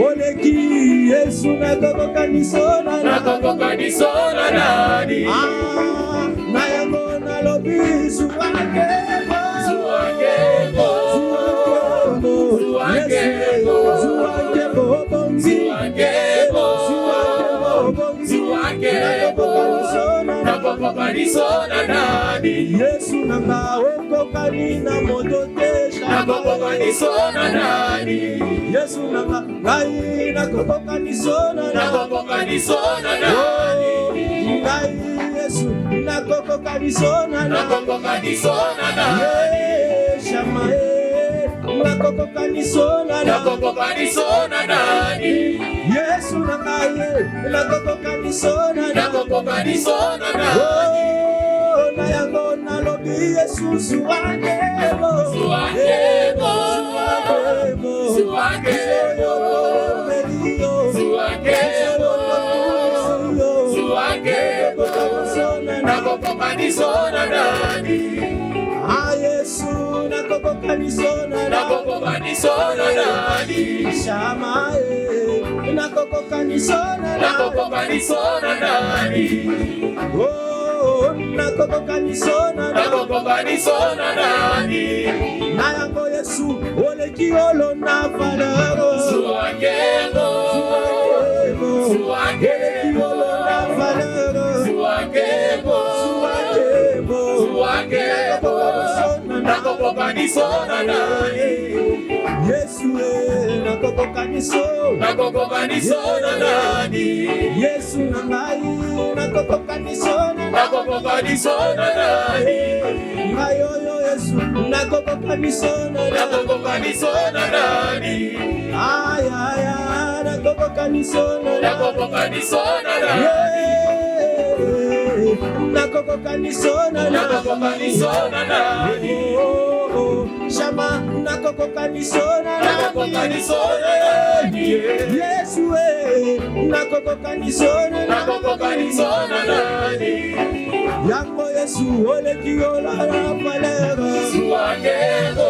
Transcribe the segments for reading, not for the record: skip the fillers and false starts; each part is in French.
Oleki Yesu nakokoka nisona nani na yango nalobi zuwake Yesu nanga okokani na moto tesha nakokokanisona nani Yesu nanga ngai nakokokanisona nani ngai Yesu nakokokanisona nani shama nakokokanisona nani Yesu nanga nakokokanisona nani na yango nalobi Yesu zuwakebo nakokokanisona nani Yesu nakokokanisona nani shama nakokokanisona nani nakokokanisona nani na yango Yesu oleki olo na valero zuwakebo oleki olo na valero zuwakebo nakokokanisona nani Yesu nakokokanisona nani Yesu nangai nakokokanisona nani ngayoyo Yesu nakokokanisona nani aya nakokokanisona nani nakokokanisona nani shama nakokokanisona nani Yesu nakokokanisona nani yango Yesu oleki ola na valero zuwakebo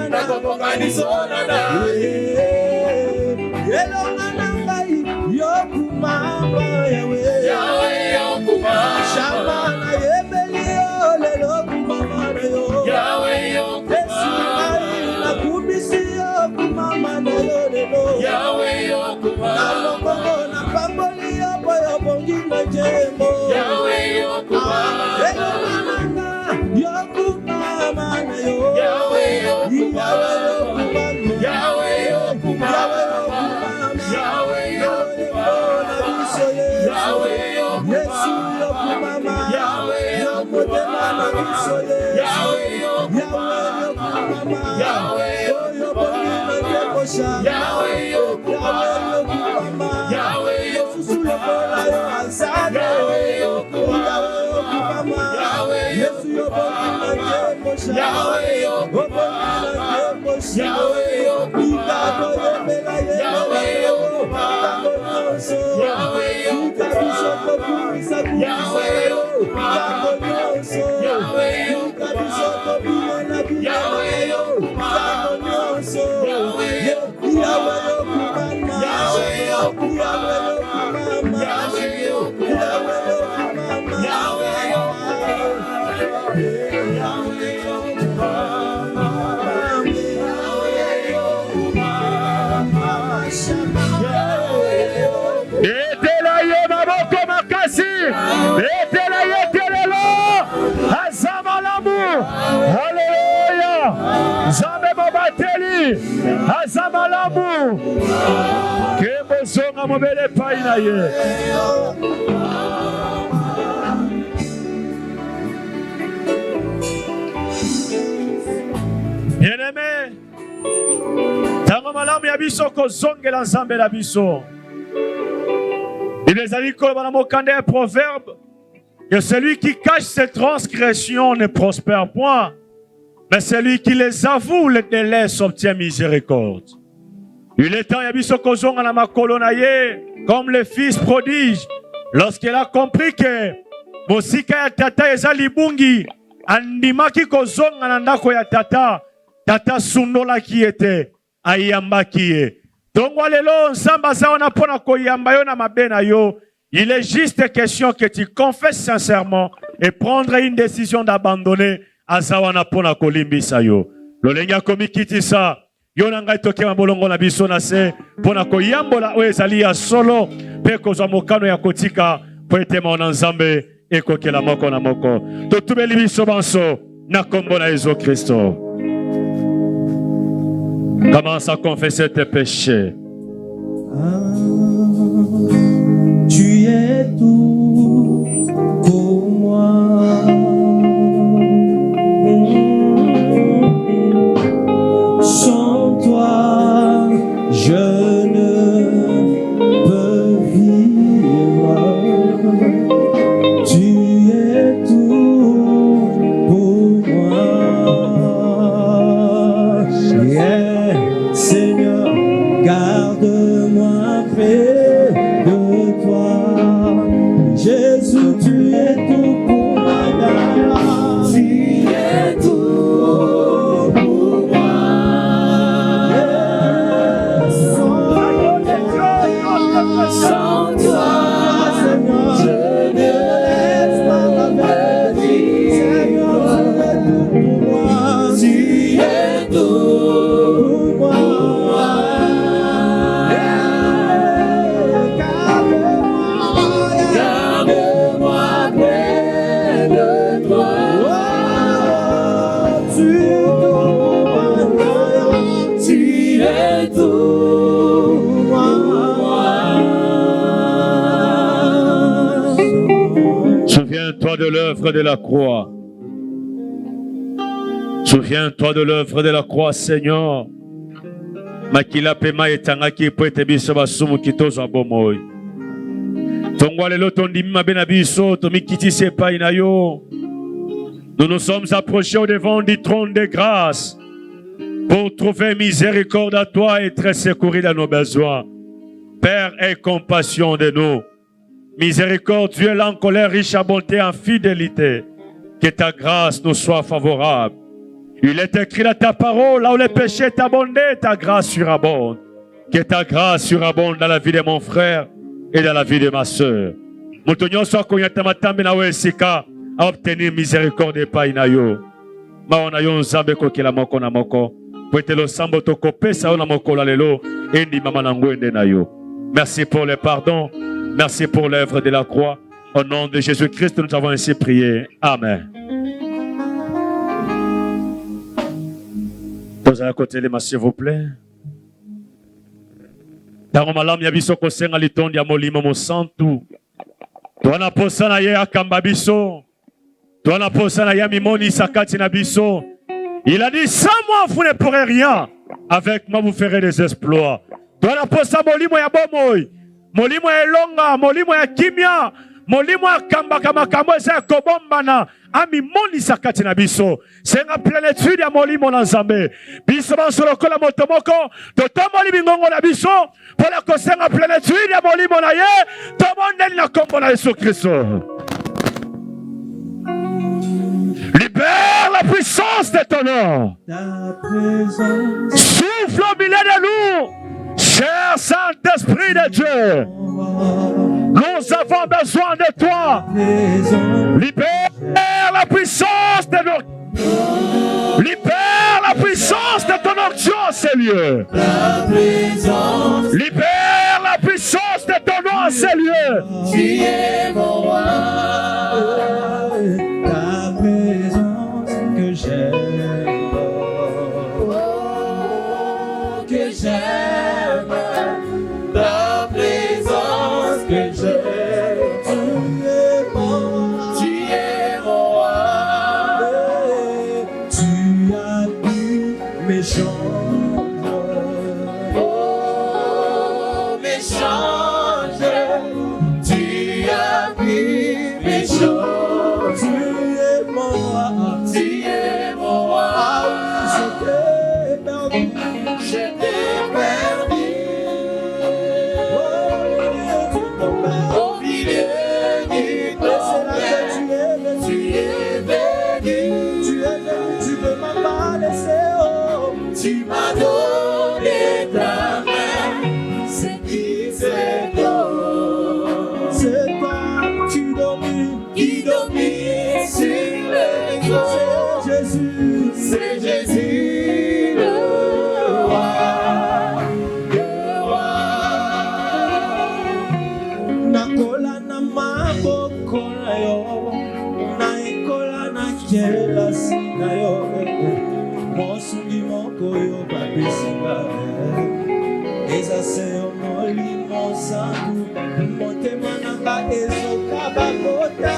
nakokokanisona nani elonga nangai yokumama yawe yokumama shama na yebeli olelo kumama na yo yawe yokumama na kubisi yokumama na yo lelo yawe yokumama na pamboli yoboyo bongi na jembo yawe yokumama elonga nanga yokumama na yo yawe yokumama Zambe babateli azamalamu kembo zonga mobele paina ye bien-aimé tango malamu ya biso kozongela nzambe la biso. Il les a dit que un proverbe que celui qui cache ses transgressions ne prospère point, mais celui qui les avoue, le délai s'obtient miséricorde. Il est temps yabiso kozonga na makolo na ye comme le fils prodige. Lorsqu'il a compris que mosika ya tata eza libungi, andimaki kozonga na ndako ya tata, tata sundolaki ete ayambaki ye. Tongo lelo nsamba za wana pona koyamba yo na mabe na yo. Il est juste question que tu confesses sincèrement et prendre une décision d'abandonner azawana pona kolimbisa yo. Lolenga komi kitisa yo na ngai toke mabolongo na biso na se pona koyambola oyo ezali ya solo pe kozwa mokano ya kotika po ete maona nzambe ekokela moko na moko. Totubeli biso banso na kombo na Yesu Kristo. Commence à confesser tes péchés. Tu es tout pour moi. Sans toi, je ne peux vivre. Tu es tout pour moi. Yeah. Seigneur, garde-moi près de toi. Jésus, tu es tout pour moi. Tu es tout pour moi. Sans toi, Seigneur, je ne laisse pas ma vie. Seigneur, tu es tout pour moi. Souviens-toi de l'œuvre de la croix. Souviens-toi de l'œuvre de la croix, Seigneur. Makila pema etangaki po ete biso basumu kitozo abomoi. Tongwa lelo tondimi mabe na biso tomikitisi epai na yo. Nous nous sommes approchés au devant du trône de grâce pour trouver miséricorde à toi et être secouru dans nos besoins. Père, aie compassion de nous. Miséricorde, Dieu est en colère, riche à bonté, en fidélité. Que ta grâce nous soit favorable. Il est écrit dans ta parole, là où le péché est abondé, ta grâce surabonde. Que ta grâce surabonde dans la vie de mon frère et dans la vie de ma sœur. Moutonyo soit konyata matambe na wesika à obtenir miséricorde et pas inayo. Maona yo nzambe kokela moko na moko. Poetelo sambo tokope sa na moko la lelo endi mama na ngwende na yo. Merci pour le pardon. Merci pour l'œuvre de la croix. Au nom de Jésus-Christ, nous avons ainsi prié. Amen. Posez à côté les mains, s'il vous plaît. Tango malam ya biso kosenga litondi ya molimo mosantu. Tuana posa na ye akamba biso. Tuana posa na ya mimoni sakati na biso. Il a dit, sans moi vous ne pourrez rien. Avec moi vous ferez des exploits. Tuana posa molimo ya bomoi. Molimo ya longa, molimo ya kimia. Molimo ya kamba kama kamo eza kobombana. Ami moni sakati na biso. Senga plénitude ya molimo na Nzambe. Biso banso lokola motomoko. Totomoli bingongo na biso. Pola kosenga plénitude ya molimo na ye. Tomondeli na kombo na Yesu Kristo. Libère la puissance de ton nom. Souffle au milieu de nous. Cher Saint-Esprit de Dieu. Nous avons besoin de toi. Libère la puissance de nos... Libère la puissance de ton onction, Seigneur. Libère la puissance de ton nom, Seigneur. Tu es mon roi. Ta présence que j'aime. Oh, que j'aime. Ta présence que j'aime. Tu es mon roi. Tu habites mes chambres. Oh, mes changes. Tu habites mes chambres. Tu es mon roi. Tu es mon roi. Je t'ai perdu. Je t'ai perdu. Tu m'as donné ta main, c'est qui c'est toi. C'est toi qui domine sur les eaux. C'est Jésus le roi. Nakola na maboko na yo, naikola na kelasi na yo, mosungi moko yo bapesinga. Eza se yo molimo santu, motema nanga ezoka bakota,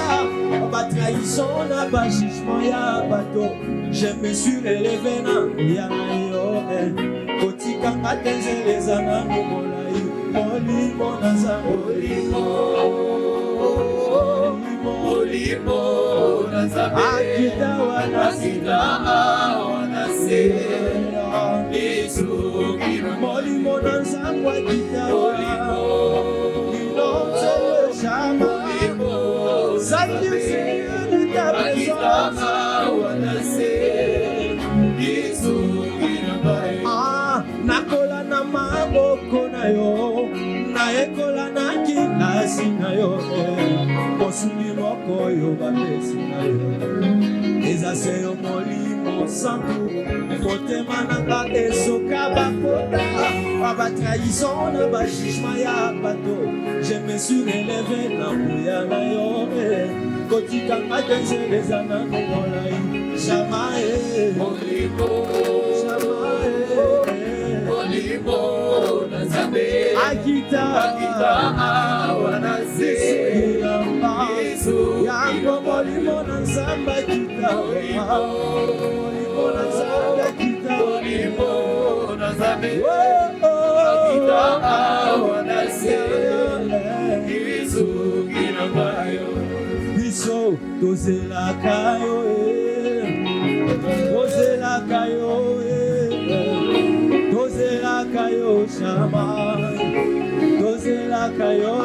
batrahison na bajugement ya bato. Je me suis élevé na ya na yo, kotikanga te nzeleza na molai. Molimo naza molimo naza akita wana se molimo naza akita nakola na maboko na yo, naekola na kilasi na yo, mosuni moko yo bapesi na yo. Eza se yo molimo santu, motema nanga ezoka bakota, batrahison na bajugement ya bato. Je me suis élevé na mbuya na yo, kotikanga te nzeleza na molai. Shamae molimo, Akita wana se yango molimo na nzamba kita molimo na nzamba kita molimo na nzamba akita wana se izuki na bayo biso tozelaka yo tozelaka yo shama tozelaka yo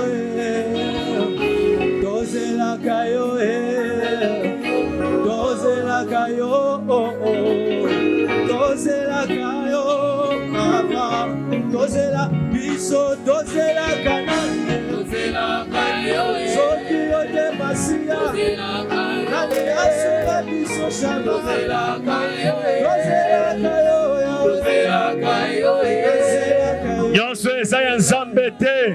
tozelaka yo tozelaka yo tozelaka yo mama tozela biso tozelaka nane tozelaka yo soki yo te masia nane asunga biso shama tozelaka yo nyonso eza ya nzambe te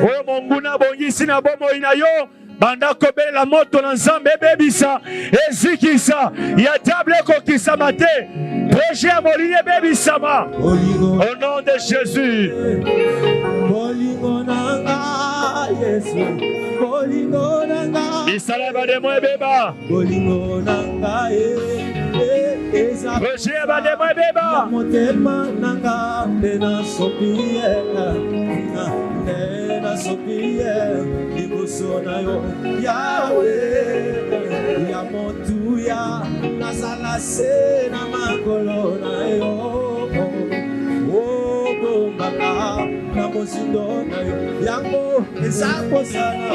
oyo monguna bongisi na bomoi na yo banda kobelela moto na nzambe ebebisa ezikisa ya table ekokisama te projet ya molili ebebisama au nom de Jésus. Misala bademo ebeba projet ya bademo ebeba motema nanga ndena sopie liboso na yo yawe ya motuya nazala se na makolo na yo obombaka na mosindo na yo yango eza kosala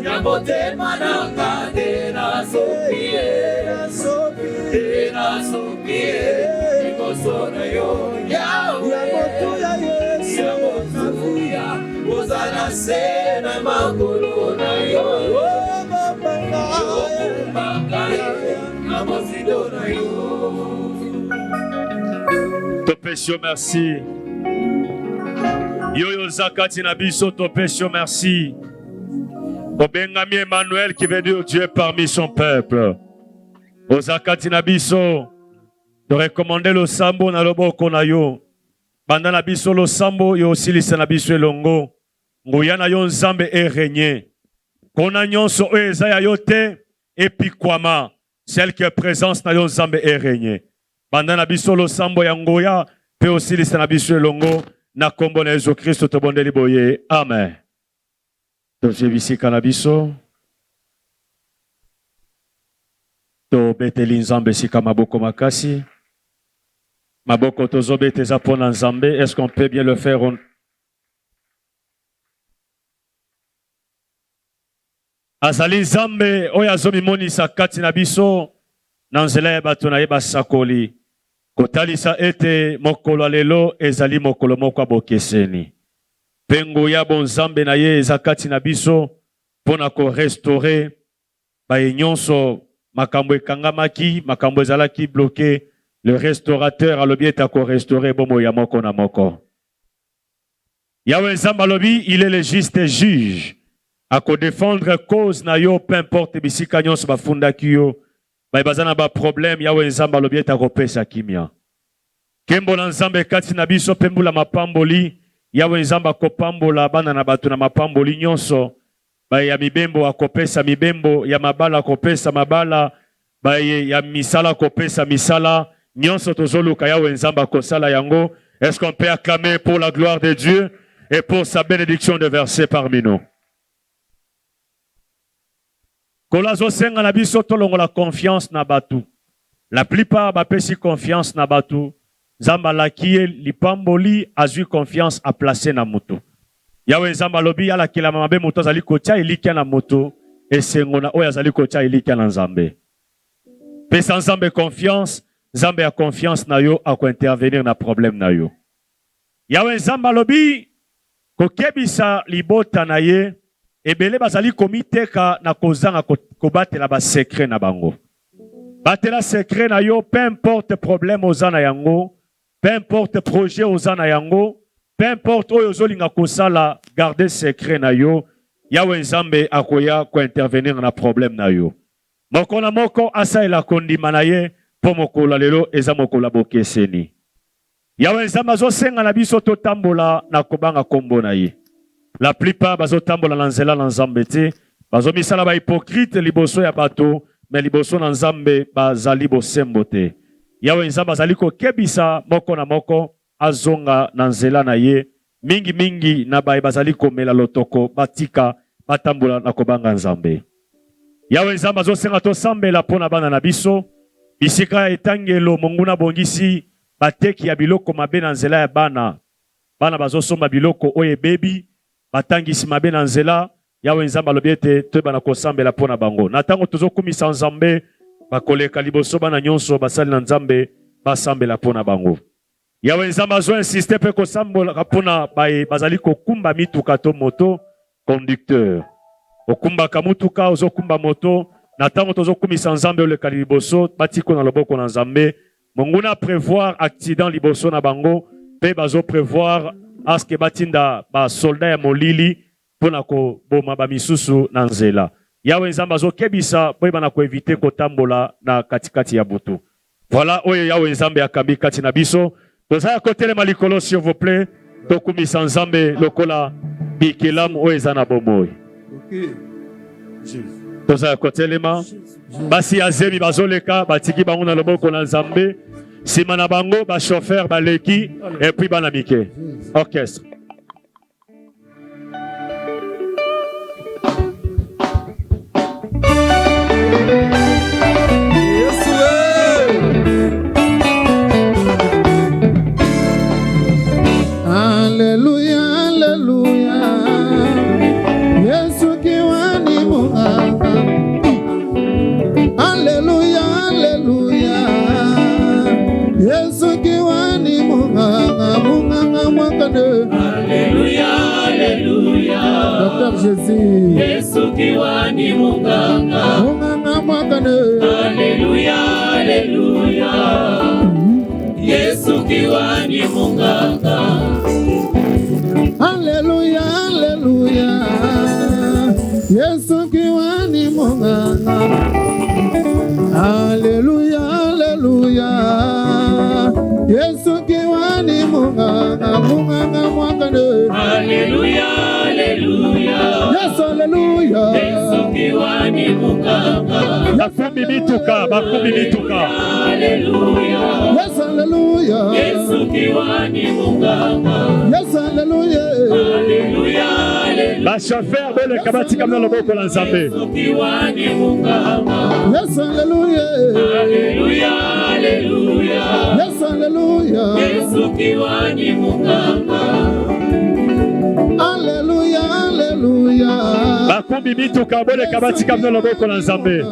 ya motema nanga ndena sopie liboso na yo yawe ya motuya yesu ya motuya ozala se na makolo na yo obombaka na mosindo na yo. Topesio merci. Yoyo zakati na biso topesio merci. Obengami Emmanuel qui veut dire Dieu parmi son peuple. Ozakati na biso de recommander le sambo na loboko na yo. Banda na biso lo sambo yo silisa na biso elongo. Nguya na yo nzambe e régner. Kona nyonso eza ya yo te epikwama. Celle qui est présence na yo nzambe e régner. Banda na biso lo sambo ya ngoya pe osilisa na biso elongo na kombo na Yesu Kristo to bondeli boye. Amen. To bisika na biso. To beteli nzambe sika maboko makasi. Maboko tozo beteza pona nzambe. Est-ce qu'on peut bien le faire? Azali nzambe oya zomi moni sakati na biso. Na nzela ya bato na yeba sakoli. Kotalisa ete mokolo lelo ezali mokolo moko bokeseni. Pengo ya bonzambe na ye ezakati na biso pona ko restaurer ba nyonso makambo ekangamaki makambo ezalaki bloqué. Le restaurateur alobi eta ko restaurer bomo ya moko na moko. Yahweh Nzambe alobi il est le juste juge. A ko défendre cause na yo peu importe bisika nyonso bafundaki yo. Ba bazana ba problème Yahweh Nzambe alobi eta ko pesa kimia. Kembo na Nzambe kati na biso pembula mapamboli Yahweh Nzambe akopambola bana na batu na mapamboli nyonso. Ba ya mibembo akopesa mibembo ya mabala akopesa mabala ba ya misala akopesa misala nyonso tozoluka Yahweh Nzambe akosala yango. Est-ce qu'on peut acclamer pour la gloire de Dieu et pour sa bénédiction de verset parmi nous? Kolazo senga na biso tolongo la confiance na batu. La plupart bapesi confiance na batu. Nzambe lakie lipamboli azui confiance a placer na moto. Yahweh Nzambe lobi ala kila mabe moto azali kotia elikia na moto esengona oyo azali kotia elikia na Nzambe. Pesa Nzambe confiance, Nzambe a confiance na yo a ko intervenir na problème na yo. Yahweh Nzambe lobi kokebisa libota na ye ebele bazali komiteka na kozanga kobatela ba secret na bango. Batela secret na yo peu importe problème ozana yango. Peu importe projet ozana yango, peu importe oyo zolinga kosala garder secret na yo, Yahweh Nzambe akoya ko intervenir na problème na yo. Moko na moko asa ela kondima na ye po mokolo lelo eza mokolo bokeseni. Yahweh Nzambe azosenga na biso totambola na kobanga kombo na ye. La plupart bazotambola na nzela na Nzambe te, bazomisala ba hypocrite liboso ya bato, mais liboso na Nzambe bazali bosembo te. Yahweh Nzambe azali kokebisa moko na moko azonga na nzela na ye mingi mingi na baye bazali komela lotoko batika batambola na kobanga Nzambe. Yahweh Nzambe azosenga tosambela pona bana na biso bisika etangelo monguna bongisi bateki ya biloko mabe na nzela ya bana bazosomba biloko oye bebi batangisi mabe na nzela. Yahweh Nzambe alobi ete toyebana kosambela pona bango na ntango tozokumisa Nzambe bakoleka liboso bana nyonso basali na Nzambe basambela pona bango. Yahweh Nzambe azo insiste pe kosambola pona baye bazali kokumba mituka to moto conducteur. Okumba kamutuka ozokumba moto na ntango tozokumisa Nzambe oleka liboso batiko na loboko na Nzambe. Monguna prévoir accident liboso na bango pe bazo prévoir aske batinda ba soldat ya molili pona ko boma ba misusu na nzela. Yahweh Nzambe azokebisa po bana ko éviter kotambola na katikati ya butu. Voilà oyo Yahweh Nzambe akambi kati na biso. Tozaya kotelema likolo s'il vous plaît. Tokumisa Nzambe lokola bikelamu oyo eza na bomoi. Tozaya kotelema basi azemi bazoleka batiki bango na loboko na Nzambe. Sima na bango ba chauffeur baleki et puis bana mike. Orchestre. Alléluia, alléluia. Yesu kiwani munganga. Alléluia, alléluia. Yesu kiwani munganga, munganga mwakade. Alléluia, alléluia. Docteur Jésus. Yesu kiwani munganga, Munganga mwakade. Alléluia, alléluia. Yesu kiwani munganga. Alléluia, alléluia. Yesu kiwani munganga. Alléluia, alléluia. Yesu kiwani munganga, munganga mwakade. Alléluia, alléluia. Yes, alléluia. Yesu kiwani munganga. Bakumbi mituka. Alléluia. Yes, alléluia. Yesu kiwani munganga. Yes, alléluia. Alléluia, alléluia. Ba chauffeur boleka batika na loboko na Nzambe. Yesu kiwani munganga. Yes, alléluia. Alléluia, alléluia. Yes, alléluia. Yesu kiwani munganga. Alléluia, alléluia. Bakumbi mituka boleka batika na loboko na Nzambe.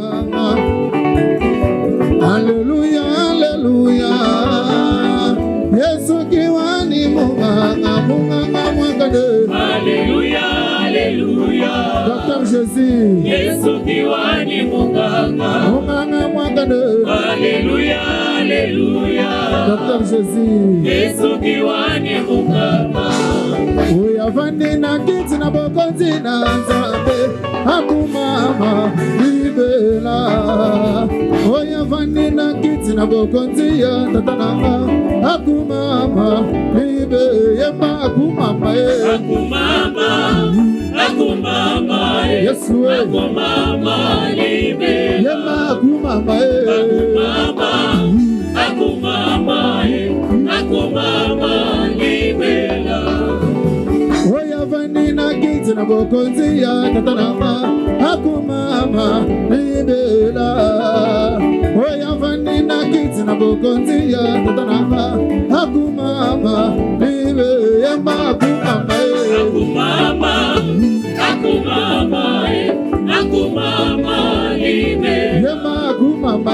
Alléluia, alléluia. Yesu kiwani munganga. Munganga mwakane. Haleluya, haleluya. Dr. Jesus. Yesu kiwani munganga. Uyavandi na kiti na bokonzi na nzambe. Akumama libela. Uyavandi na kiti na bokonzi ya tatananga. Akumama libe yema akumama akumama Yesu akumama libe yema akumama akumama libela. Oyavandi na kiti na bokonzi ya tatananga. Akumama libela. Oyavandi na kiti na bokonzi ya tatananga. Akumama libe yema akumama akumama libe yema akumama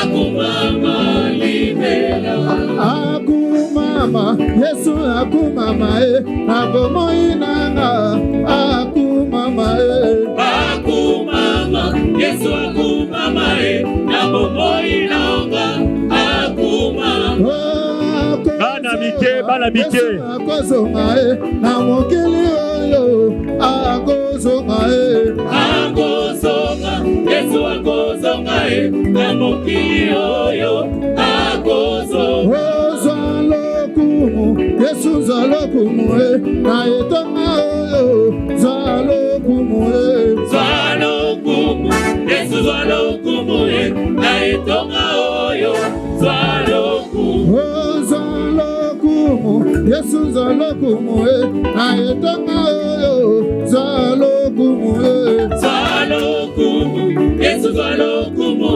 akumama libela. Akumama Yesu akumama abomoi nanga akumama akumama Yesu akumama abomoi nanga akumama. Bana mike akozonga na mokili oyo akozonga Yesu akozonga na mokili oyo akozonga. Yesu zalokumu na etonga oyo zalokumu Yesu zalokumu na etonga oyo zalokumu. Yesu zalokumu na etonga oyo zalokumu Yesu zalokumu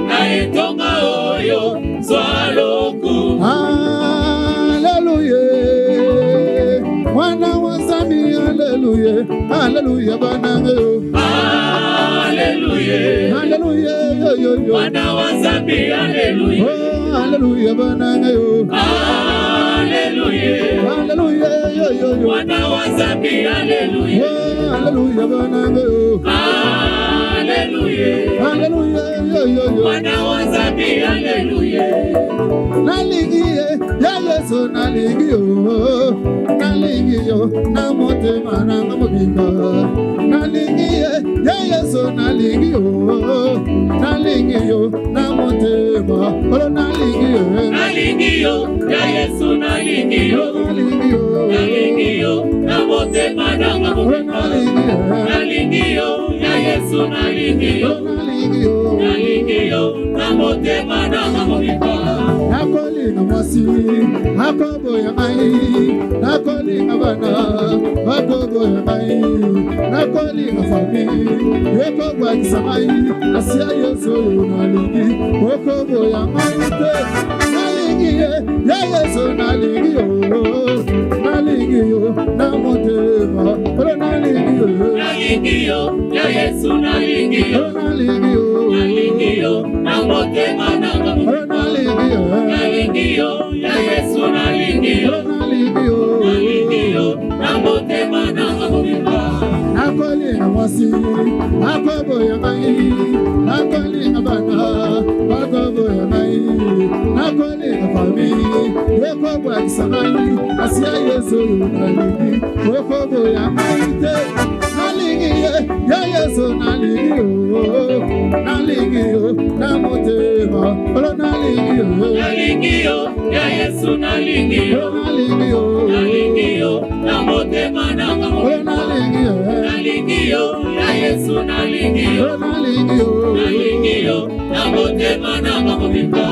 na etonga oyo zalokumu. Haleluya mwana wa Sami haleluya haleluya banango haleluya haleluya yo mwana wa Sami haleluya haleluya banango haleluya haleluya yo mwana wa Sami haleluya haleluya banango haleluya haleluya yo mwana wa Sami haleluya. Nalingiye ya Yesu nalingiyo na motema nanga mobimba. Nalingiye ya Yesu nalingiyo na motema olo nalingiyo ya Yesu nalingiyo na motema nanga mobimba. Nalingiyo ya Yesu nalingiyo na motema nanga mobimba. Nakolinga mwasi nakoboya ngai nakolinga bana bakoboya ngai nakolinga fami ekobwakisa ngai asia Yesu oyo nalingi okoboya ngai te nalingi ya Yesu nalingi na motema olo nalingi ya Yesu nalingi na motema nanga mobimba. Nalingiyo ya Yesu nalingiyo na motema nanga mobimba. Nakolinga mwasi nakoboya ngai nakolinga bana bakoboya ngai nakolinga fami ekobwakisa ngai asia Yesu oyo nalingi okoboya ngai te nalingi ya Yesu nalingiyo na motema olo nalingiyo ya Yesu nalingiyo na motema nanga mobimba. Nalingiyo ya Yesu nalingiyo na motema nanga mobimba.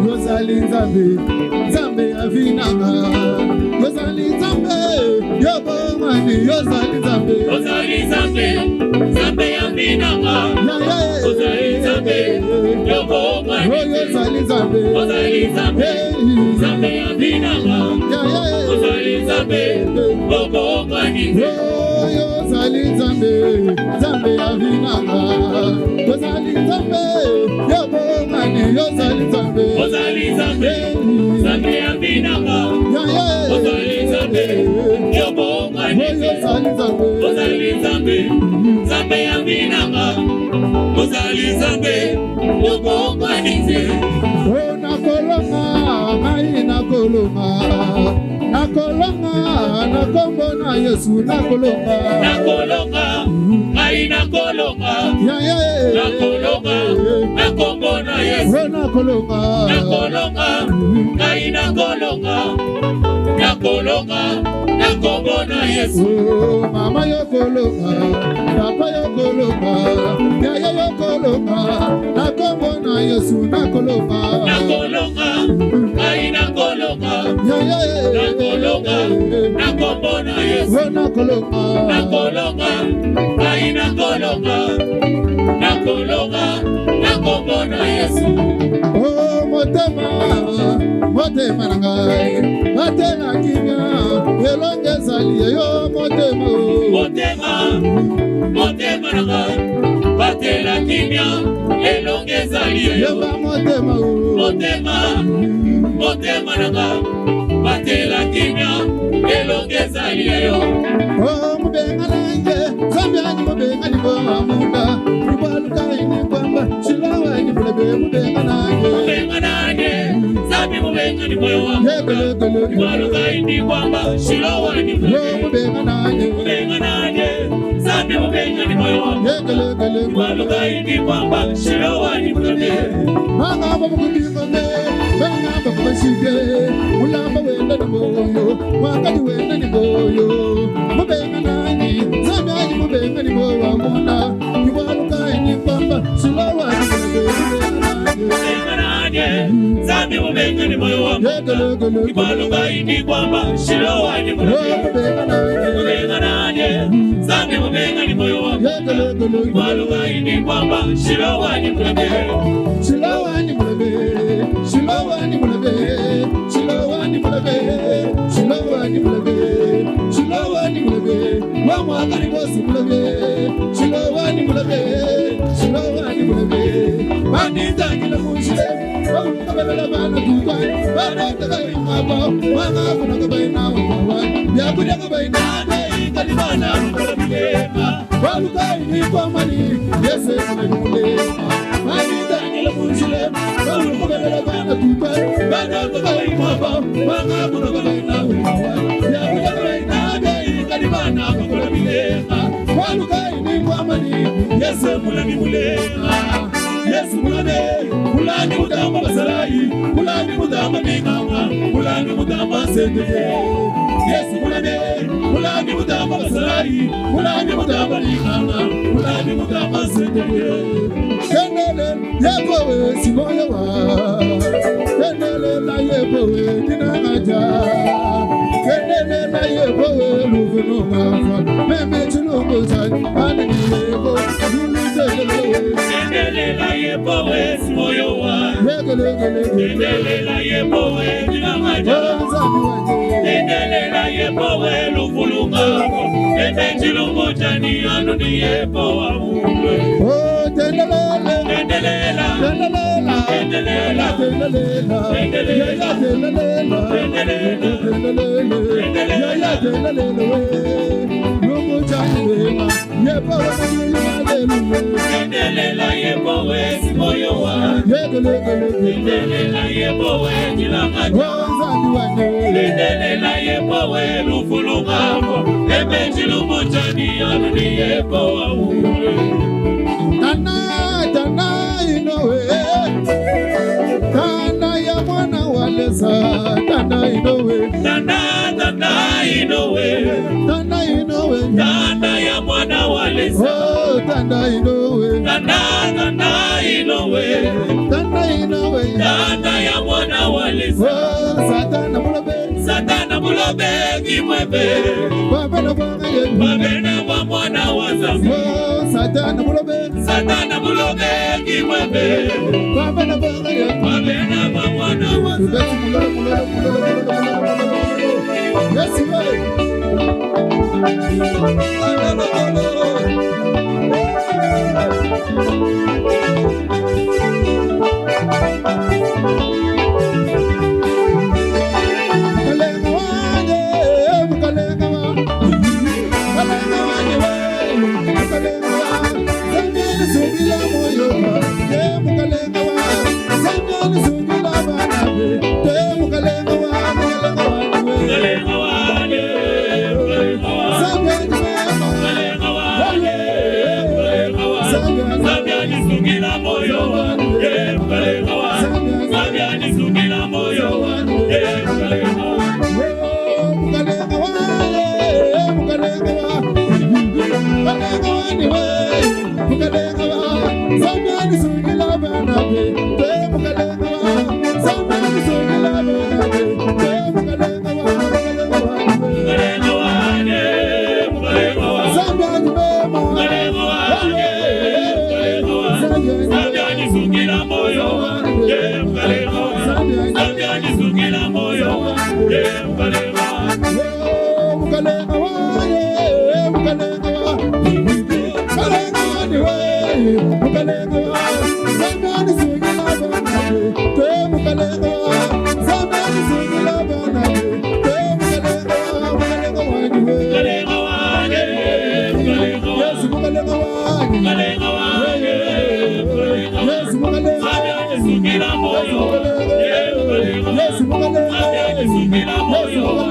Yozali Nzambe avinanga yozali Nzambe yobomani yozali Nzambe avinanga yozali Nzambe yobomani yozali Nzambe avinanga yozali Nzambe yobomani yozali Nzambe avinanga yozali Nzambe yobomani yozali Nzambe avinanga yozali Nzambe yobomani Ozalizambe Yokongwanize nakolonga ngai nakolonga nakombo na Yesu nakolonga ngai nakolonga nakombo na Yesu nakolonga ngai nakolonga nakombo na Yesu mama yokolonga papa yokolonga yaya yokolonga nakombo na Yesu nakolonga ngai nakolonga nakombo na Yesu nakolonga ngai nakombo na Yesu motema na ngai batela kimia elonge ezali yo motema na ngai batela kimia elonge ezali yo motema na ngai batela kimia elonge ezali yo mubenga nange zambyani mubenga ni munda ibaluka ini kwamba shilawa ni bulebe mubenga nange Sabi mubenga ni moyo wangu ibaluka ini kwamba shilawa ni bulebe mubenga nange Sabi mubenga ni moyo wangu ibaluka ini kwamba shilawa ni bulebe manga babukubingone manga babashike mulamba wenda ni moyo wakati wenda ni moyo mubenga nange zambyani mubenga ni moyo wangu na ibaluka ini kwamba shilawa ni bulebe Sabi mubenga ni moyo wangu ibaluka ini kwamba shilawa ni bulebe Sabi mubenga ni moyo wangu ibaluka ini kwamba shilawa ni bulebe Shilawa ni bulebe Shilawa ni bulebe Shilawa ni bulebe Shilawa ni bulebe Shilawa ni bulebe mama karibosi bulebe Shilawa ni bulebe Shilawa ni bulebe Bandita kila mushile kabela bana tuwa bana tagai mapa wana kuna kabaina wa ya kuja kabaina dai kalibana bulebe walukai ni kwa mani Yesu ni bulebe Bandita kila mushile kabela bana tuwa bana tagai mapa wana kuna kabaina wa ya kuja kabaina dai kalibana bulebe walukai ni kwa mani Yesu ni bulebe Yesu mulane mulani mutamba basalayi mulani mutamba binganga mulani mutamba sendeye Yesu mulani mutamba basalayi mulani mutamba binganga mulani mutamba sendeye kenele yepowe simoyo wa kenele la yepowe dinagaja kenele la yepowe luvuno meme chulungu chani anani yebo Endelela yepowe simoyo wa Endelela yepowe dinamaja Endelela yepowe lufulunga Endechilungu chani anu ni yepo wa mumwe Tendelela Endelela Endelela Endelela yepowe simoyo wa Endelela yepowe dinamaja Endelela yepowe lufulunga Endechilungu chani anu ni yepo wa mumwe Tana inowe Tana ya mwana waleza Tana inowe Tana inowe Tana inowe Tana ya mwana waleza Oh Tana inowe Tana inowe Tana inowe Tana ya mwana waleza Oh Satana mulobe kimwebe Babena wa mwana wazazi Oh Satana mulobe kimwebe Babena wa mwana wazazi Yes, Subila moyo sungira moyo Yesu Zambiani sungira moyo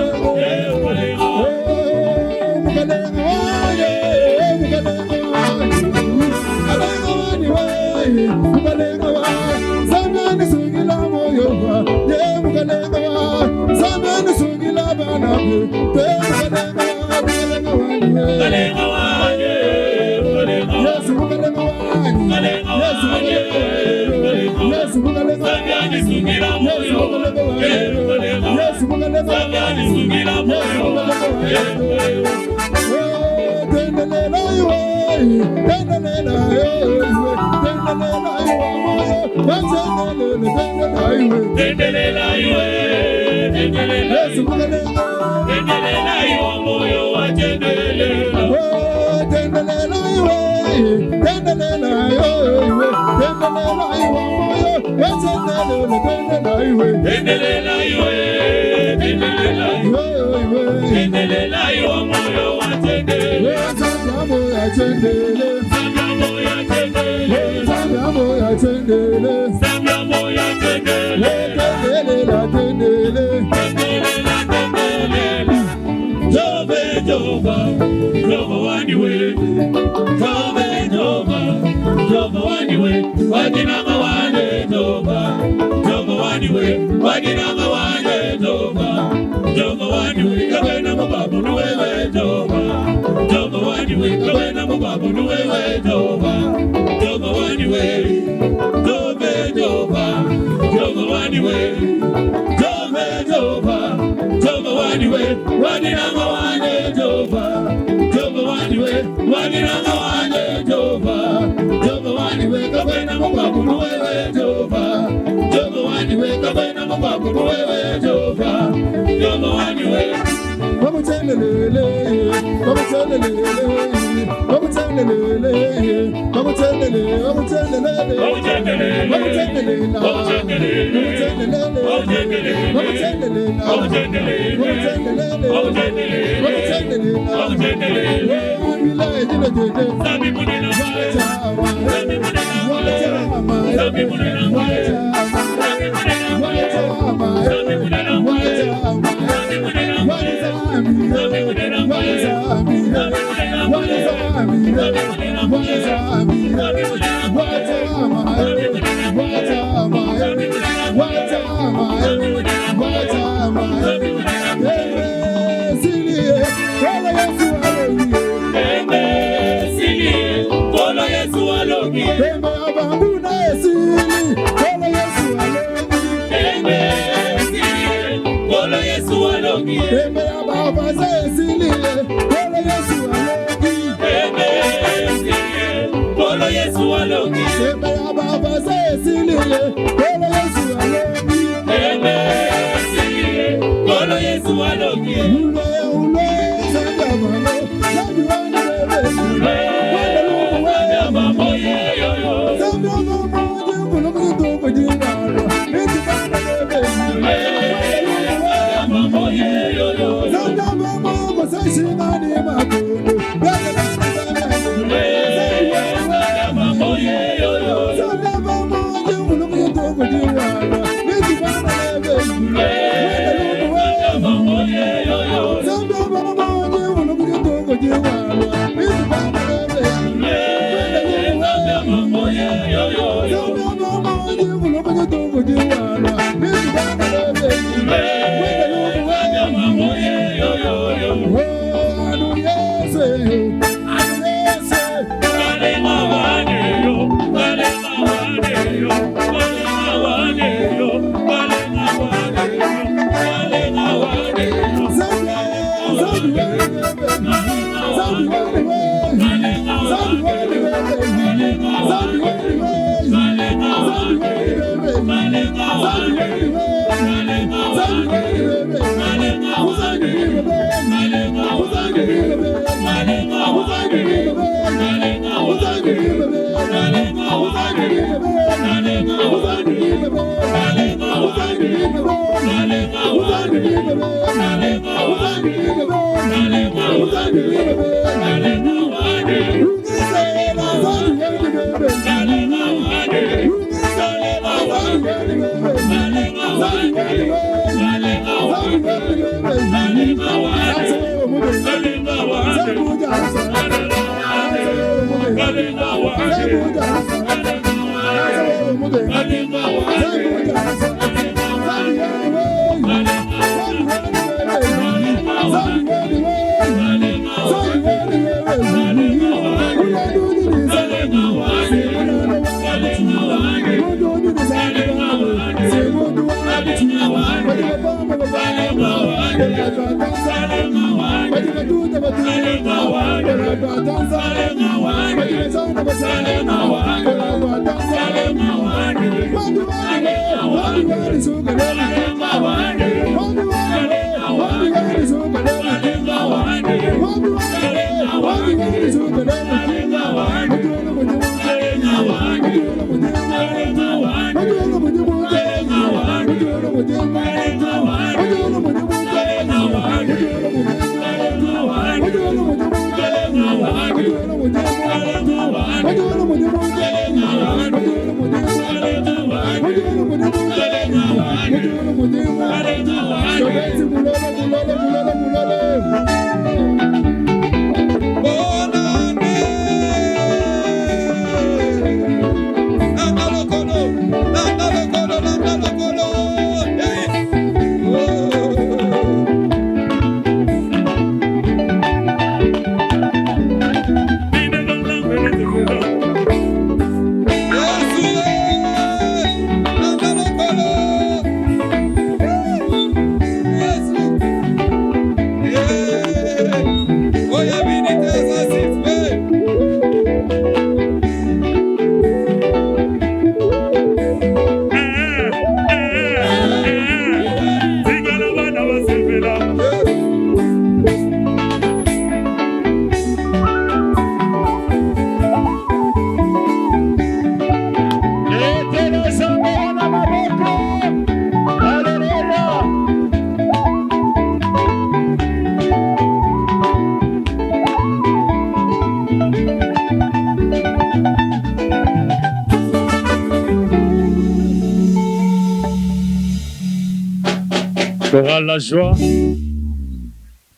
Chorale la joie.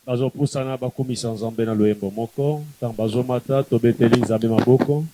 Bazo pusana bakumisa nzambe na loyembo moko. Tant bazo mata tobeteli nzambe maboko.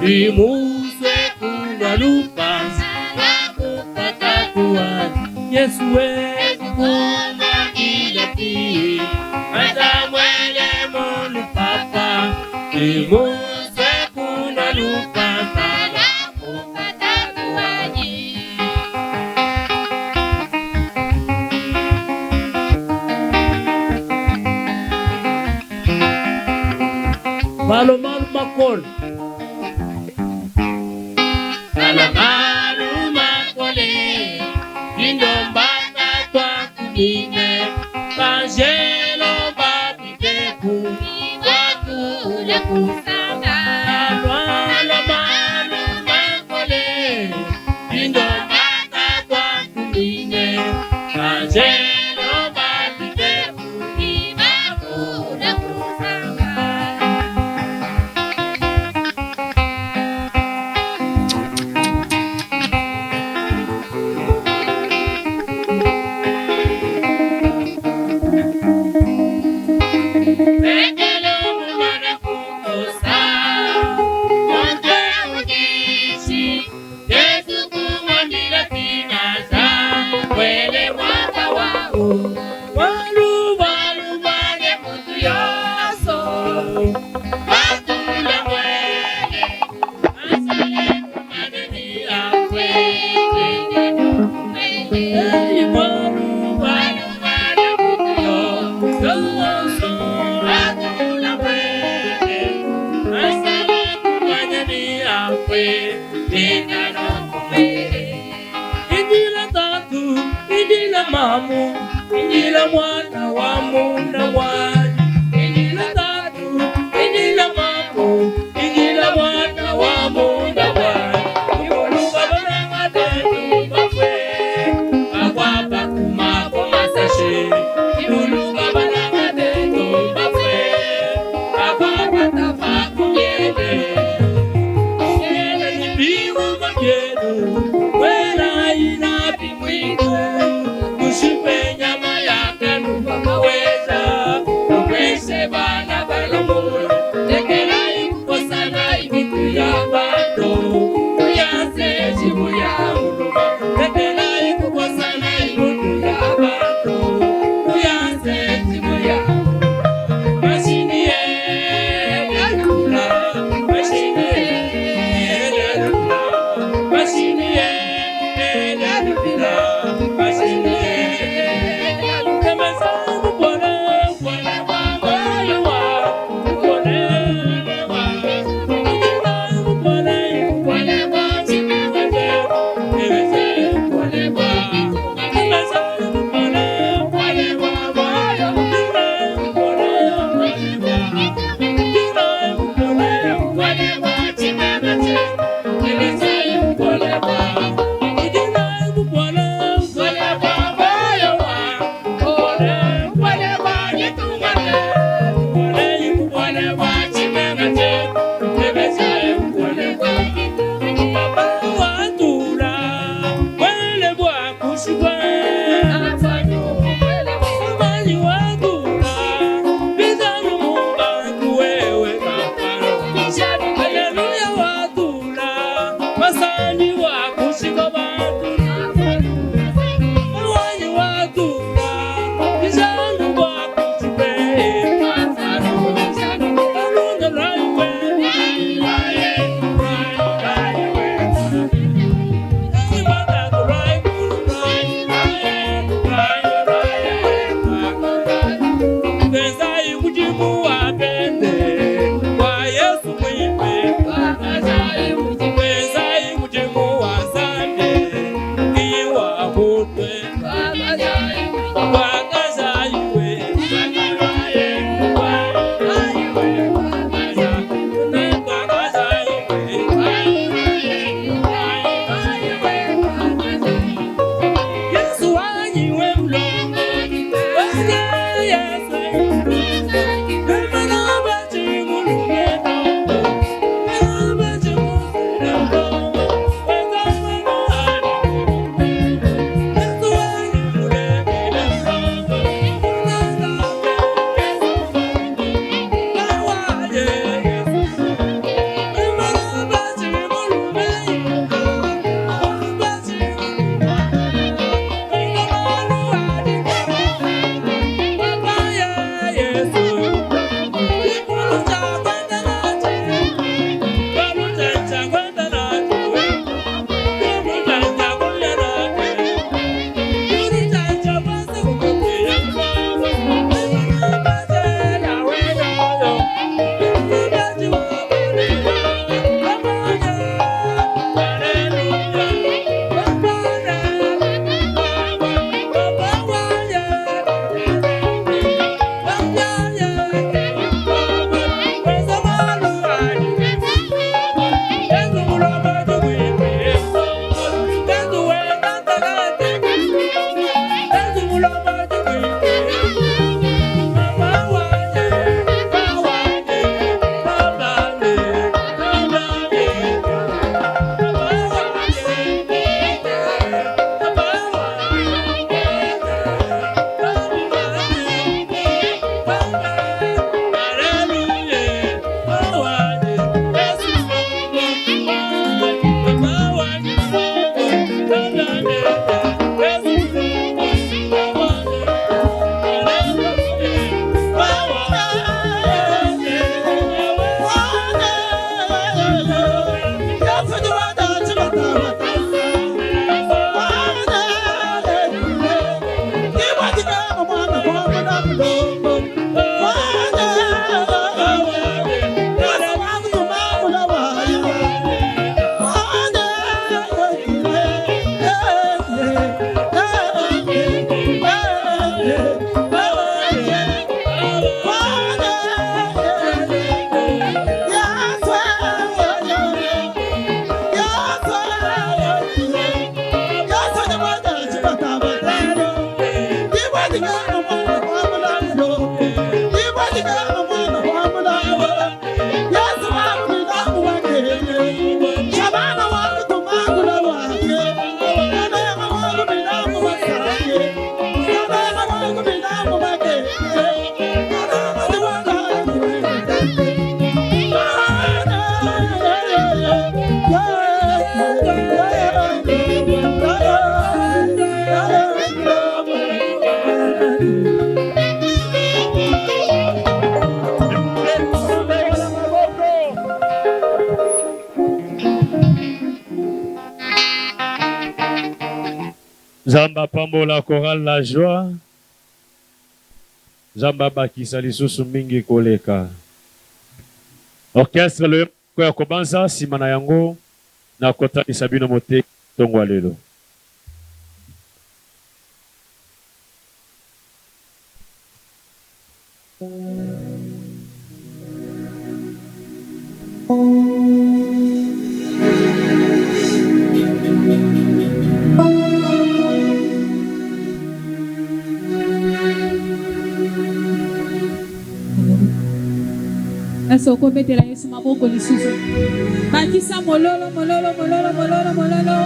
Imuse kuna lupasa kupata kuwani Yesu wetu kuna kilapi Mata mwele monu papa Imuse kuna lupasa kupata kuwani Malo malo makol Injila mamu, Injila mwana wa muna wani Injila tatu, Injila mamu, Injila mwana wa muna wani Iwoluka baranga tetu mafwe Akwapa kumako masashe Iwoluka baranga tetu mafwe Akwapa tafaku yede Yede nibiu makedu Wena inapi mwingu Kushipe nyama ya kanu Zamba pambola chorale la joie. Zamba bakisa lisusu mingi koleka. Orchestre le kwa kobanza simana yango na kota isabino mote tongwa lelo. Soko betela Yesu maboko lisusu. Bakisa mololo mololo mololo mololo mololo.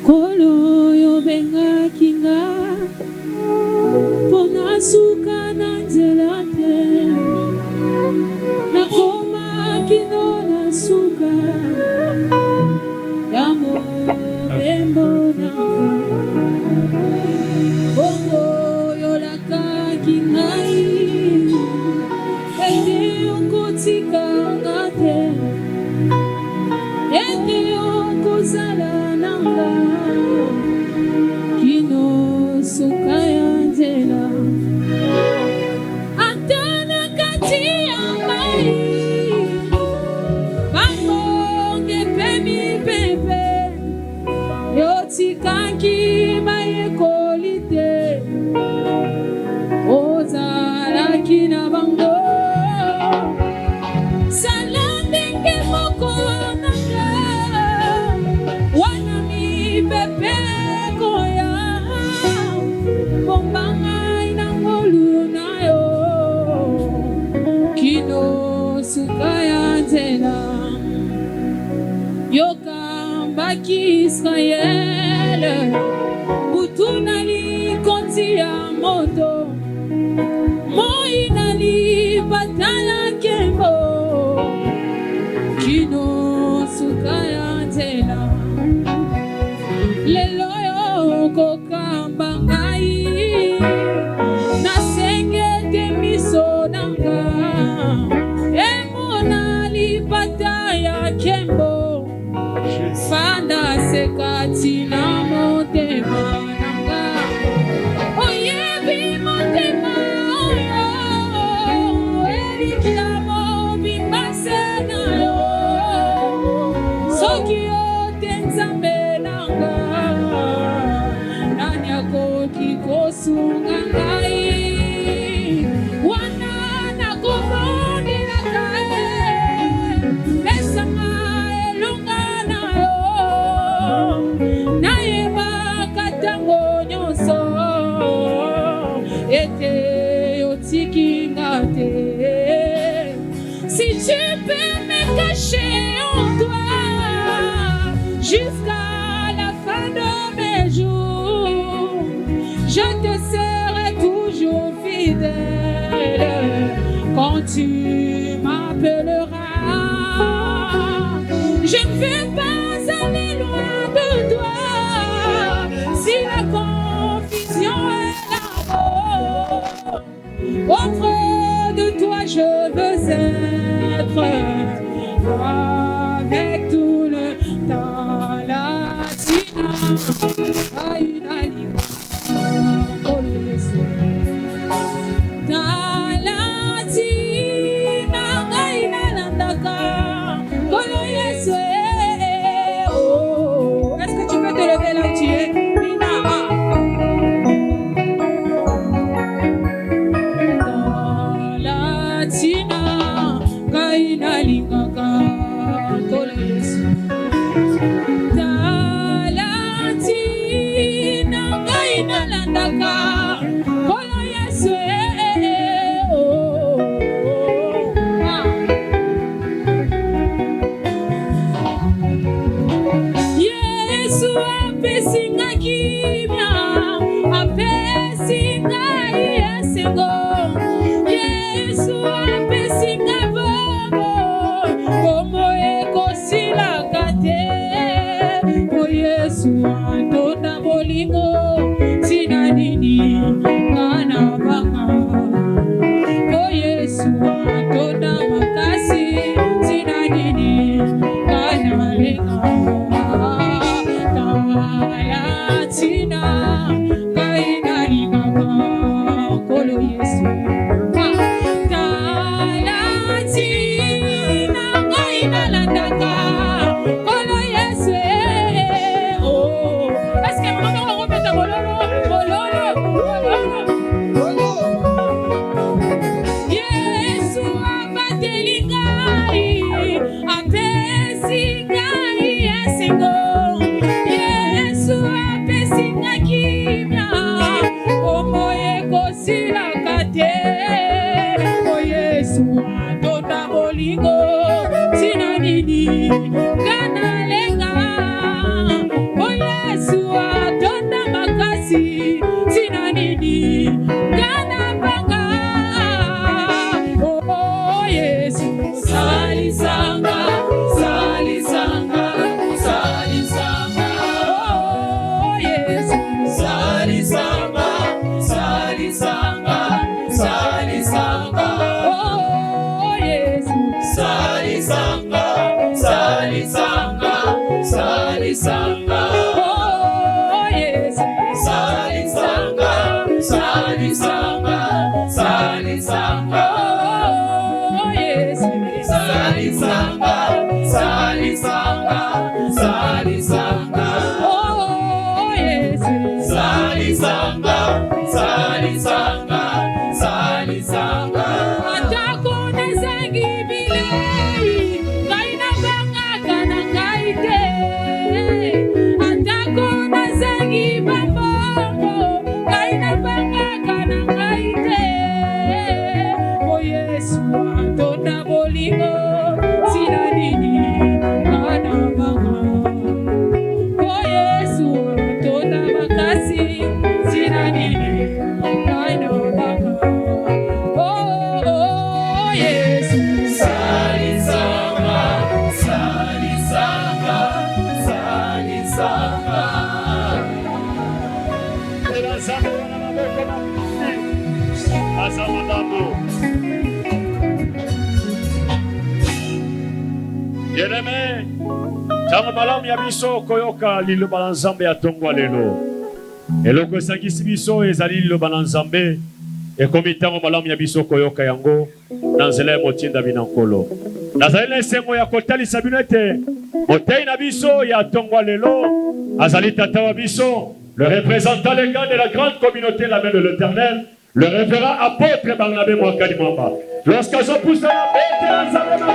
Kolo yo benga kinga pona suka na nzela te na koma kino na suka ya mo bembo na bongo yo la kingai ete okotika ngate ete okozala nanga kino suka ya nzela atana kati ya mai bangonge pemi pepe yotikanki mayekolite ozalaki na bango salandenge moko nanga wana mipepe koya bombanga ina ngolu na yo kino suka ya nzela yokambaki Israele butunali konti ya moto moinali batala kembo kino suka ya nzela lelo yo kokamba ngai nasengete miso nanga emonali bataya kembo fanda sekati na motema nanga oyebi motema oyo elikiamo bimbase na yo soki ote nzambe nanga nani akoki kosunga ngai wana nakobondelaka esanga elonga na yo nayebaka ntango nyonso ete otiki nga te. Si tu peux me cacher en toi jusqu'à la fin de mes jours, je te serai toujours fidèle quand tu m'appelleras. Je ne veux pas aller loin de toi si la confusion est là-haut. Auprès de toi je veux être avec tout le temps. La tina aina liwa talatina aina landaka kolo yesu. Est-ce que tu peux te lever là où tu es? Yesu antonda bolingo tina nini makasi tina nini ngana banga oh Yesu salisanga salisanga salisanga oh Yesu salisanga salisanga salisanga oh Yesu salisanga salisanga salisanga oh Yesu salisanga salisanga salisanga oh Yesu salisanga salisanga salisanga oh Yesu salisanga salisanga salisanga atako nezangi bilei kaina banga kana kaite atako nezangi bambongo kaina banga kana kaite oh Yesu atonda bolingo sina nini kana banga oh Yesu atonda makasi sina nini kana banga oh Yesu salisanga salisanga salisanga Bien-aimé, tango malamu ya biso koyoka liloba na Nzambe ya tongwa lelo. Eloko esangisi biso ezali liloba na Nzambe ekomi tango malamu ya biso koyoka yango na nzela ya motinda bina nkolo. Nazali na esengo ya kotalisa bino ete motei na biso ya tongwa lelo azali tata wa biso, le représentant légal de la grande communauté la main de l'Éternel, le révérend apôtre Barnabé Mwakadi Mwamba. Lorsqu'ils ont poussé la bête à Nzambe na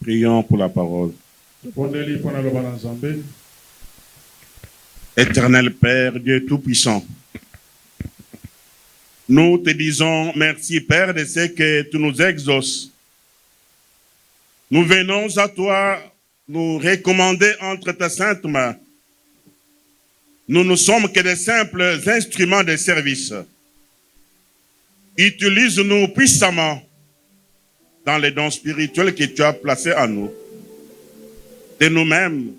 Prions pour la parole. Éternel Père, Dieu Tout-Puissant, nous te disons merci, Père, de ce que tu nous exauces. Nous venons à toi nous recommander entre ta sainte main. Nous ne sommes que des simples instruments de service. Utilise-nous puissamment dans les dons spirituels que tu as placés en nous. De nous-mêmes,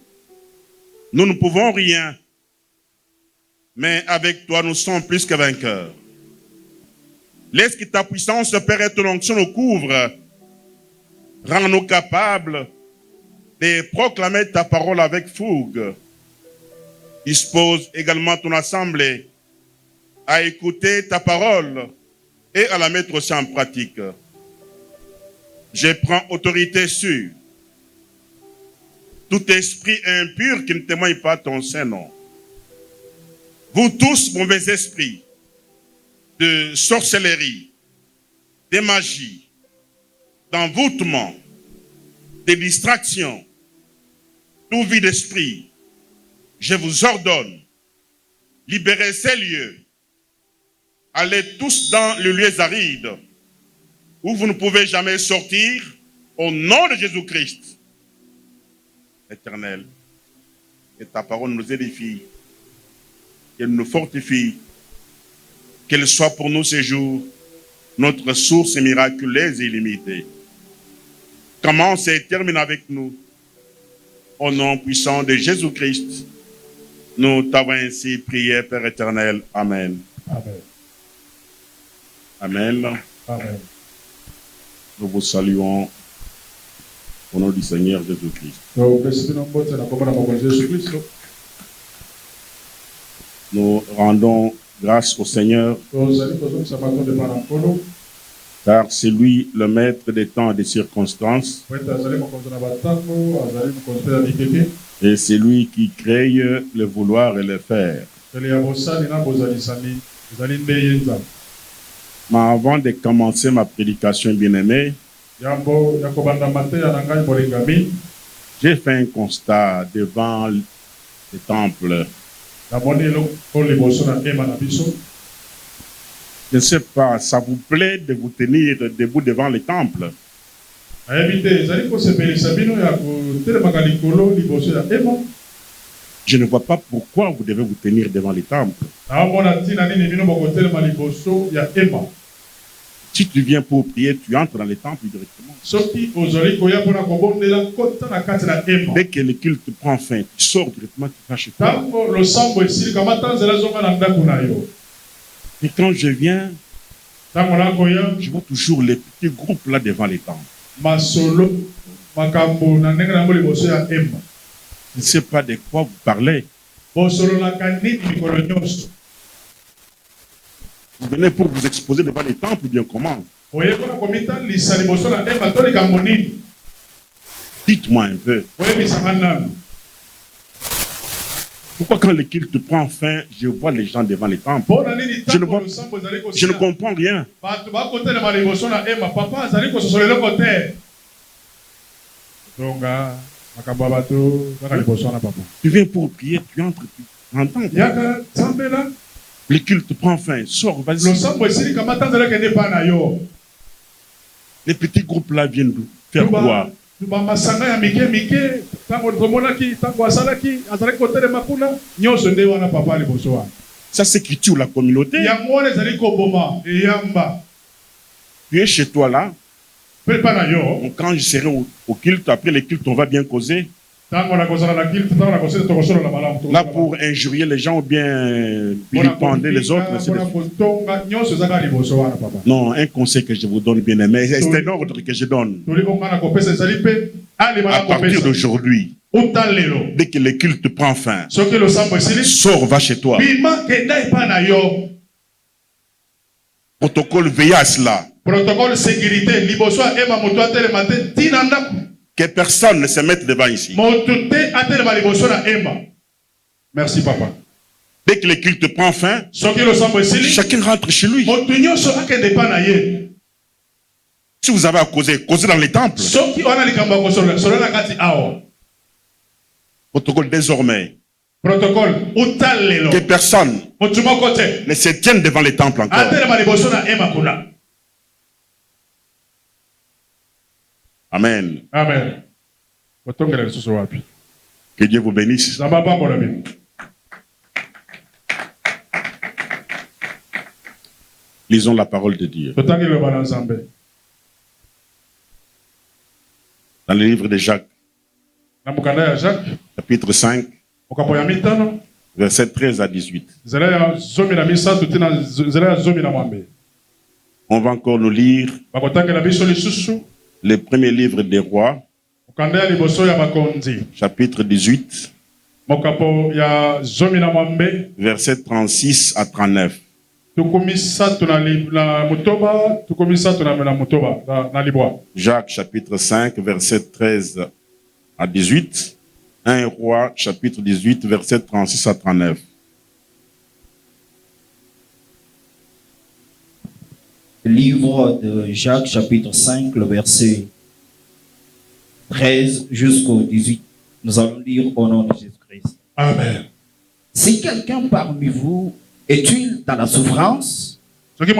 nous ne pouvons rien, mais avec toi, nous sommes plus que vainqueurs. Laisse que ta puissance, Père, et ton onction nous couvre. Rends-nous capables de proclamer ta parole avec fougue. Dispose également ton assemblée à écouter ta parole et à la mettre aussi en pratique. Je prends autorité sur tout esprit impur qui ne témoigne pas ton Saint-Nom. Vous tous, mauvais esprits, de sorcellerie, de magie, d'envoûtement, de distraction, tout vide d'esprit, je vous ordonne, libérez ces lieux, allez tous dans les lieux arides, où vous ne pouvez jamais sortir, au nom de Jésus-Christ. Éternel, que ta parole nous édifie, qu'elle nous fortifie, qu'elle soit pour nous ces jours notre source miraculeuse et illimitée. Commence et termine avec nous, au nom puissant de Jésus-Christ, Nous t'avons ainsi prié, Père éternel. Amen. Amen. Amen. Amen. Nous vous saluons au nom du Seigneur Jésus-Christ. Nous rendons grâce au Seigneur, car c'est lui le maître des temps et des circonstances, et c'est lui qui crée le vouloir et le faire. Mais avant de commencer ma prédication, bien-aimée, j'ai fait un constat devant le temple. Je ne sais pas, ça vous plaît de vous tenir debout devant le temple? Je ne vois pas pourquoi vous devez vous tenir devant le temple. Si tu viens pour prier, tu entres dans le temple directement. Dès que le culte prend fin, tu sors directement, tu vas chez toi. Et quand je viens, je vois toujours les petits groupes là devant les temples. Je ne sais pas de quoi vous parlez. Vous venez pour vous exposer devant les temples, bien comment? Dites-moi un peu. Pourquoi quand le culte prend fin, je vois les gens devant les temples? Je ne comprends rien. Tu viens pour prier, tu entres, tu entends. Le culte prend fin, sors, vas-y. Les petits groupes là viennent faire quoi? Ça c'est qui tue la communauté. Tu es chez toi là. Quand je serai au culte, après le culte, on va bien causer. Là, pour injurier les gens ou bien vilipender les autres. Non, un conseil que je vous donne, bien aimé, c'est un ordre que je donne. À partir d'aujourd'hui, dès que le culte prend fin, sors, va chez toi. Protocole, veillez à cela. Protocole sécurité, que personne ne se mette devant ici. Merci papa. Dès que le culte prend fin, chacun rentre chez lui. Si vous avez à causer, causez dans les temples. Protocole désormais. Protocole que personne ne se tienne devant les temples encore. Amen. Amen. Que Dieu vous bénisse. Lisons la parole de Dieu. Dans le livre de Jacques, chapitre 5, verset 13 à 18. On va encore nous lire le premier livre des rois, chapitre 18, verset 36 à 39. Jacques chapitre 5, verset 13 à 18. 1 Roi chapitre 18, verset 36 à 39. Livre de Jacques chapitre 5, le verset 13 jusqu'au 18. Nous allons lire au nom de Jésus-Christ. Amen. Si quelqu'un parmi vous est-il dans la souffrance, qu'il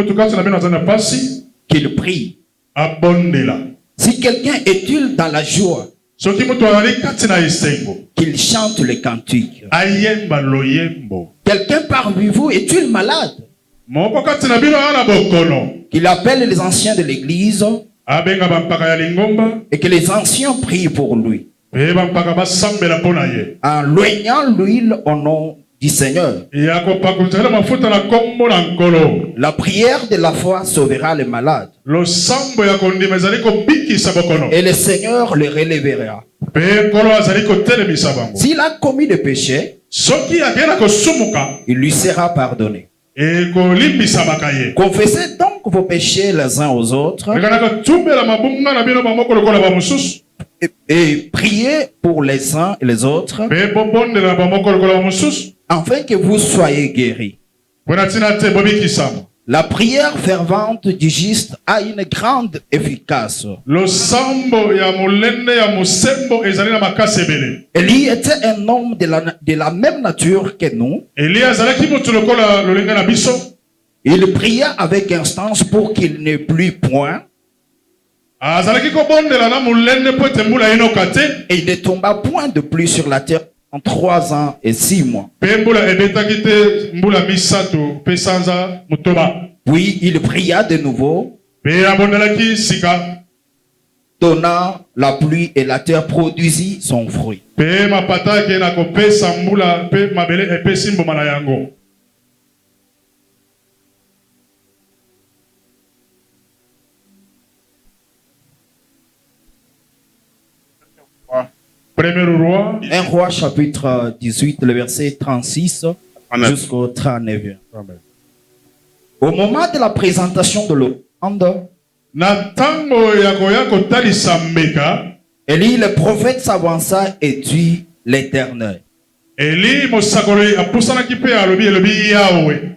prie. Si quelqu'un est-il dans la joie, qu'il chante les cantiques. Quelqu'un parmi vous est-il malade, qu'il appelle les anciens de l'église et que les anciens prient pour lui. en loignant l'huile au nom du Seigneur. La prière de la foi sauvera les malades. Et le Seigneur les relèvera. S'il a commis des péchés, il lui sera pardonné. Confessez donc vos péchés les uns aux autres et priez pour les uns et les autres afin que vous soyez guéris. La prière fervente du juste a une grande efficace. Élie était un homme de la même nature que nous. Il pria avec instance pour qu'il ne plût point. Et il ne tomba point de pluie sur la terre en 3 ans et 6 mois. Puis il pria de nouveau, donna la pluie et la terre produisit son fruit. Un roi chapitre 18, le verset 36 jusqu'au 39. Au moment de la présentation de l'offrande, Élie le prophète s'avança et dit l'Éternel,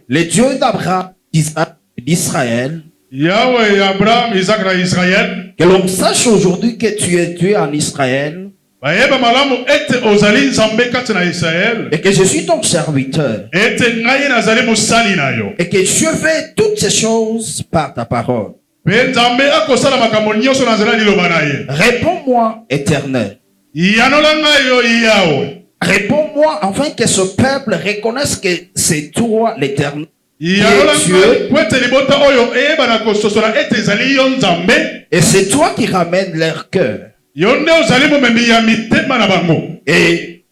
le Dieu d'Abraham, d'Israël, que l'on sache aujourd'hui que tu es Dieu en Israël et que je suis ton serviteur et que je fais toutes ces choses par ta parole. Réponds-moi, Éternel. Réponds-moi afin que ce peuple reconnaisse que c'est toi l'Éternel qui est Dieu, et c'est toi qui ramènes leur cœur. Et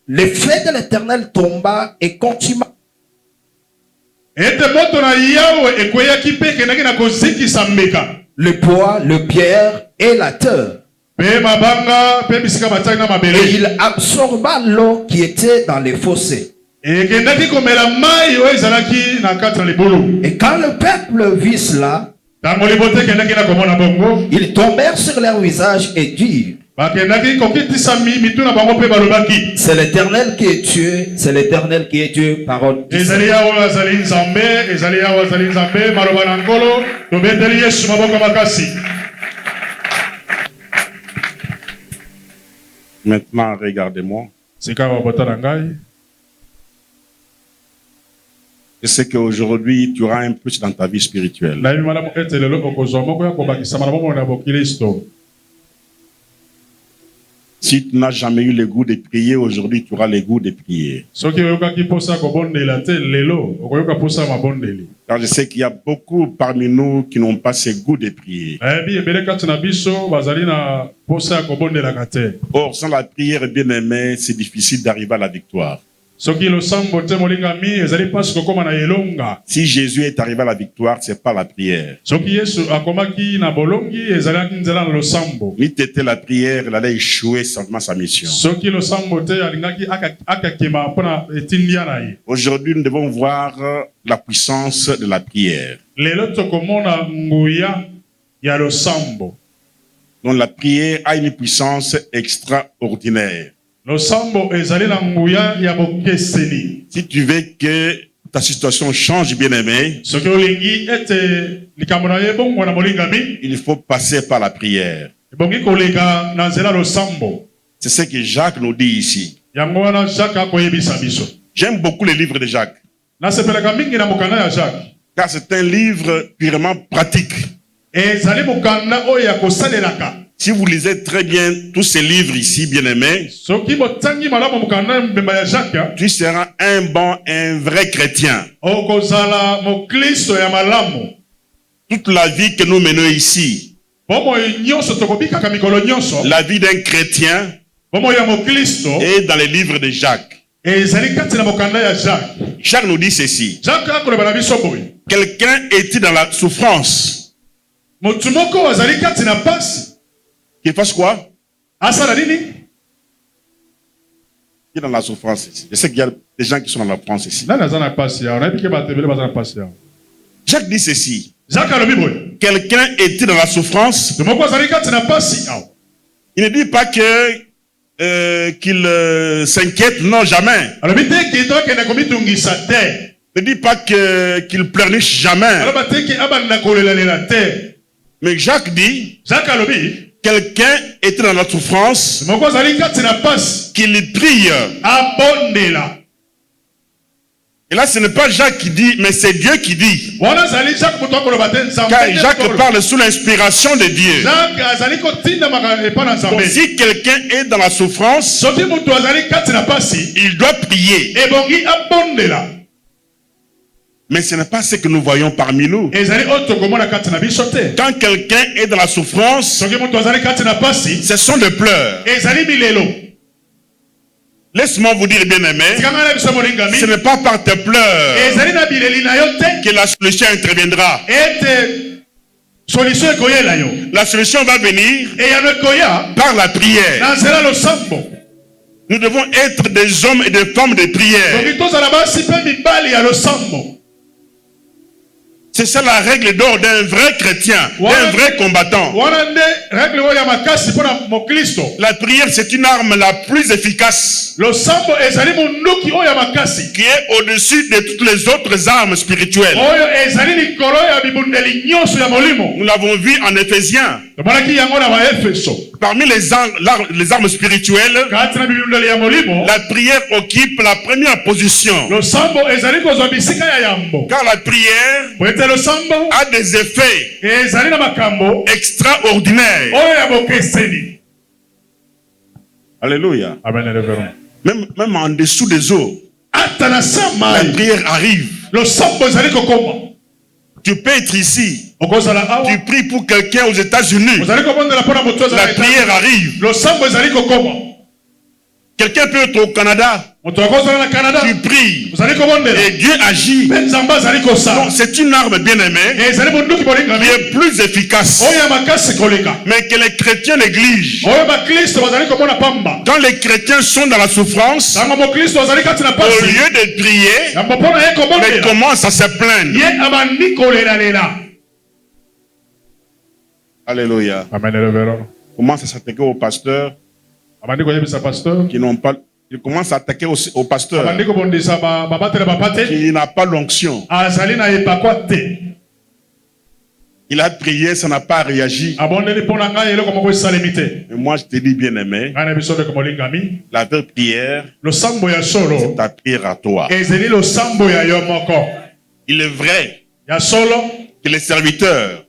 l'effet de l'Éternel tomba et continua. Le bois, le pierre et la terre. Et il absorba l'eau qui était dans les fossés. Et quand le peuple vit cela, ils tombèrent sur leur visage et dirent, c'est l'Éternel qui est Dieu, c'est l'Éternel qui est Dieu, parole. Maintenant, regardez-moi. Je sais qu'aujourd'hui, tu auras un plus dans ta vie spirituelle. Si tu n'as jamais eu le goût de prier, aujourd'hui tu auras le goût de prier. Car je sais qu'il y a beaucoup parmi nous qui n'ont pas ce goût de prier. Or, sans la prière, bien aimé, c'est difficile d'arriver à la victoire. Si Jésus est arrivé à la victoire, c'est pas la prière. Si c'était la prière, il allait échouer simplement sa mission. Aujourd'hui, nous devons voir la puissance de la prière. Donc la prière a une puissance extraordinaire. Si tu veux que ta situation change, bien aimé, il faut passer par la prière. C'est ce que Jacques nous dit ici. J'aime beaucoup les livres de Jacques, car c'est un livre purement pratique. Si vous lisez très bien tous ces livres ici, bien aimés, tu seras un vrai chrétien. Toute la vie que nous menons ici, la vie d'un chrétien, Et dans les livres de Jacques. Jacques nous dit ceci. Quelqu'un était dans la souffrance. Qu'il fasse quoi? Qui est dans la souffrance ici? Je sais qu'il y a des gens qui sont dans la souffrance ici. Jacques dit ceci. Quelqu'un était dans la souffrance. Il ne dit pas que qu'il s'inquiète, non, jamais. Il ne dit pas qu'il pleurniche jamais. Mais Jacques dit, quelqu'un était dans la souffrance, qu'il prie. Et là, ce n'est pas Jacques qui dit, mais c'est Dieu qui dit. Car Jacques parle sous l'inspiration de Dieu. Donc, si quelqu'un est dans la souffrance, il doit prier. Mais ce n'est pas ce que nous voyons parmi nous. Quand quelqu'un est dans la souffrance, ce sont des pleurs. Laisse-moi vous dire, bien-aimé, ce n'est pas par tes pleurs que la solution interviendra. La solution va venir par la prière. Nous devons être des hommes et des femmes de prière. C'est ça la règle d'or d'un vrai chrétien, d'un vrai combattant. La prière, c'est une arme la plus efficace qui est au-dessus de toutes les autres armes spirituelles. Nous l'avons vu en Éphésiens. Parmi les armes spirituelles, la prière occupe la première position. Car la prière a des effets extraordinaires. Alléluia. Même en dessous des eaux, la prière arrive. Tu peux être ici. Tu pries pour quelqu'un aux États-Unis. La prière arrive. Quelqu'un peut être au Canada. Tu pries. Et Dieu agit. Donc c'est une arme bien-aimée qui est plus efficace. Mais que les chrétiens négligent. Quand les chrétiens sont dans la souffrance, au lieu de prier, ils commencent à se plaindre. Alléluia. Commence à s'attaquer aux pasteurs qui n'ont pas. Il commence à attaquer au pasteur qui n'a pas l'onction. Il a prié, ça n'a pas réagi. Mais moi, je te dis, bien-aimé, la vraie prière, c'est ta prière à toi. Il est vrai que les serviteurs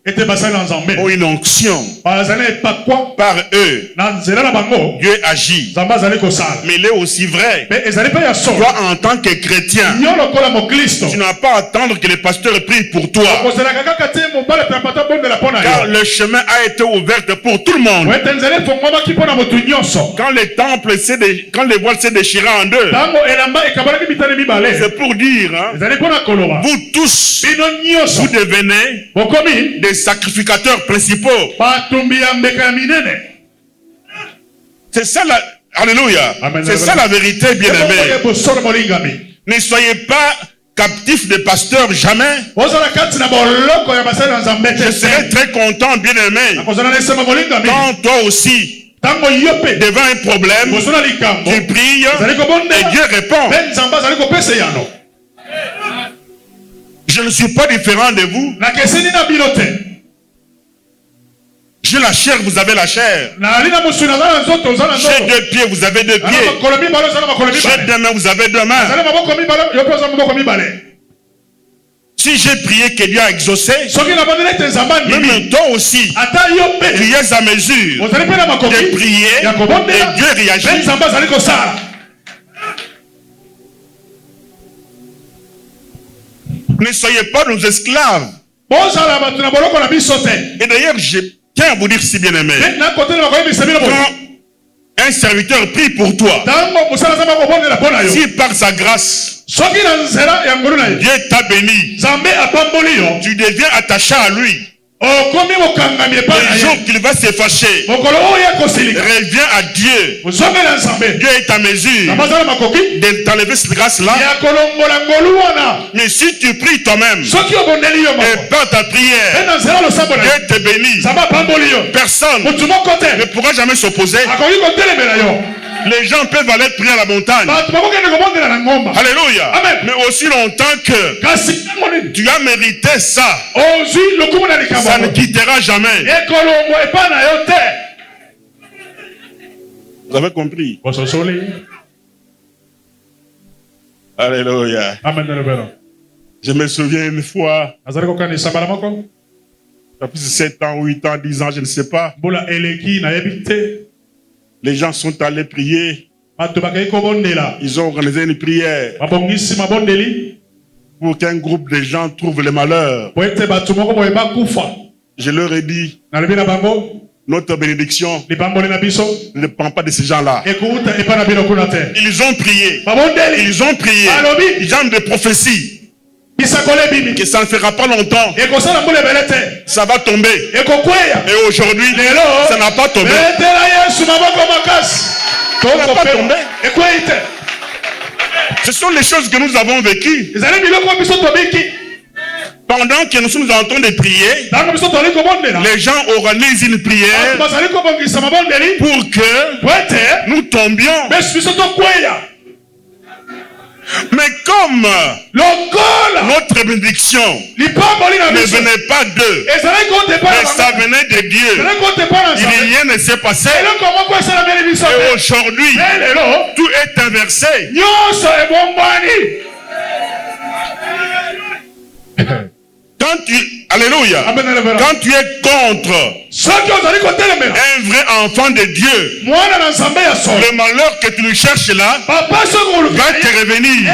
ont une onction. Par eux, Dieu agit. Mais il est aussi vrai, toi en tant que chrétien, tu n'as pas à attendre que les pasteurs prient pour toi. Car le chemin a été ouvert pour tout le monde. Quand les temples, quand les voiles s'est déchiré en deux, c'est pour dire, hein, vous tous, vous devenez des sacrificateurs principaux. C'est ça la... Alléluia. C'est ça la vérité, bien-aimé. Ne soyez pas captifs des pasteurs, jamais. Je serai très content, bien-aimé, quand toi aussi, devant un problème, tu pries et Dieu répond. Je ne suis pas différent de vous. J'ai la chair, vous avez la chair. J'ai deux pieds, vous avez deux pieds. J'ai deux mains, vous avez deux mains. Si j'ai prié que Dieu a exaucé, même toi aussi, tu es à mesure de prier et Dieu réagit. Ne soyez pas nos esclaves. Et d'ailleurs, je tiens à vous dire si bien aimé, quand un serviteur prie pour toi, si par sa grâce, Dieu t'a béni, tu deviens attaché à lui. Le jour qu'il va se fâcher, reviens à Dieu. Dieu est à mesure de t'enlever cette grâce-là. Mais si tu pries toi-même et par ta prière, Dieu te bénit. Personne ne pourra jamais s'opposer. Les gens peuvent aller prier à la montagne. Alléluia. Mais aussi longtemps que tu as mérité ça, ça ne quittera jamais. Vous avez compris? Alléluia. Je me souviens une fois, il y a plus de 7 ans, 8 ans, 10 ans, je ne sais pas. Les gens sont allés prier. Ils ont organisé une prière pour qu'un groupe de gens trouve le malheur. Je leur ai dit, notre bénédiction ne dépend pas de ces gens-là. Ils ont prié. Ils ont prié. Ils ont des prophéties. Que ça ne fera pas longtemps. Ça va tomber. Et aujourd'hui, ça n'a pas tombé. Ça n'a pas tombé. Ce sont les choses que nous avons vécues. Pendant que nous sommes en train de prier, les gens organisent une prière pour que nous tombions. Mais comme notre bénédiction ne venait pas d'eux, mais ça venait de Dieu, rien ne s'est passé. Et aujourd'hui, tout est inversé. Alléluia. Quand tu es contre un vrai enfant de Dieu, le malheur que tu lui cherches là va te revenir.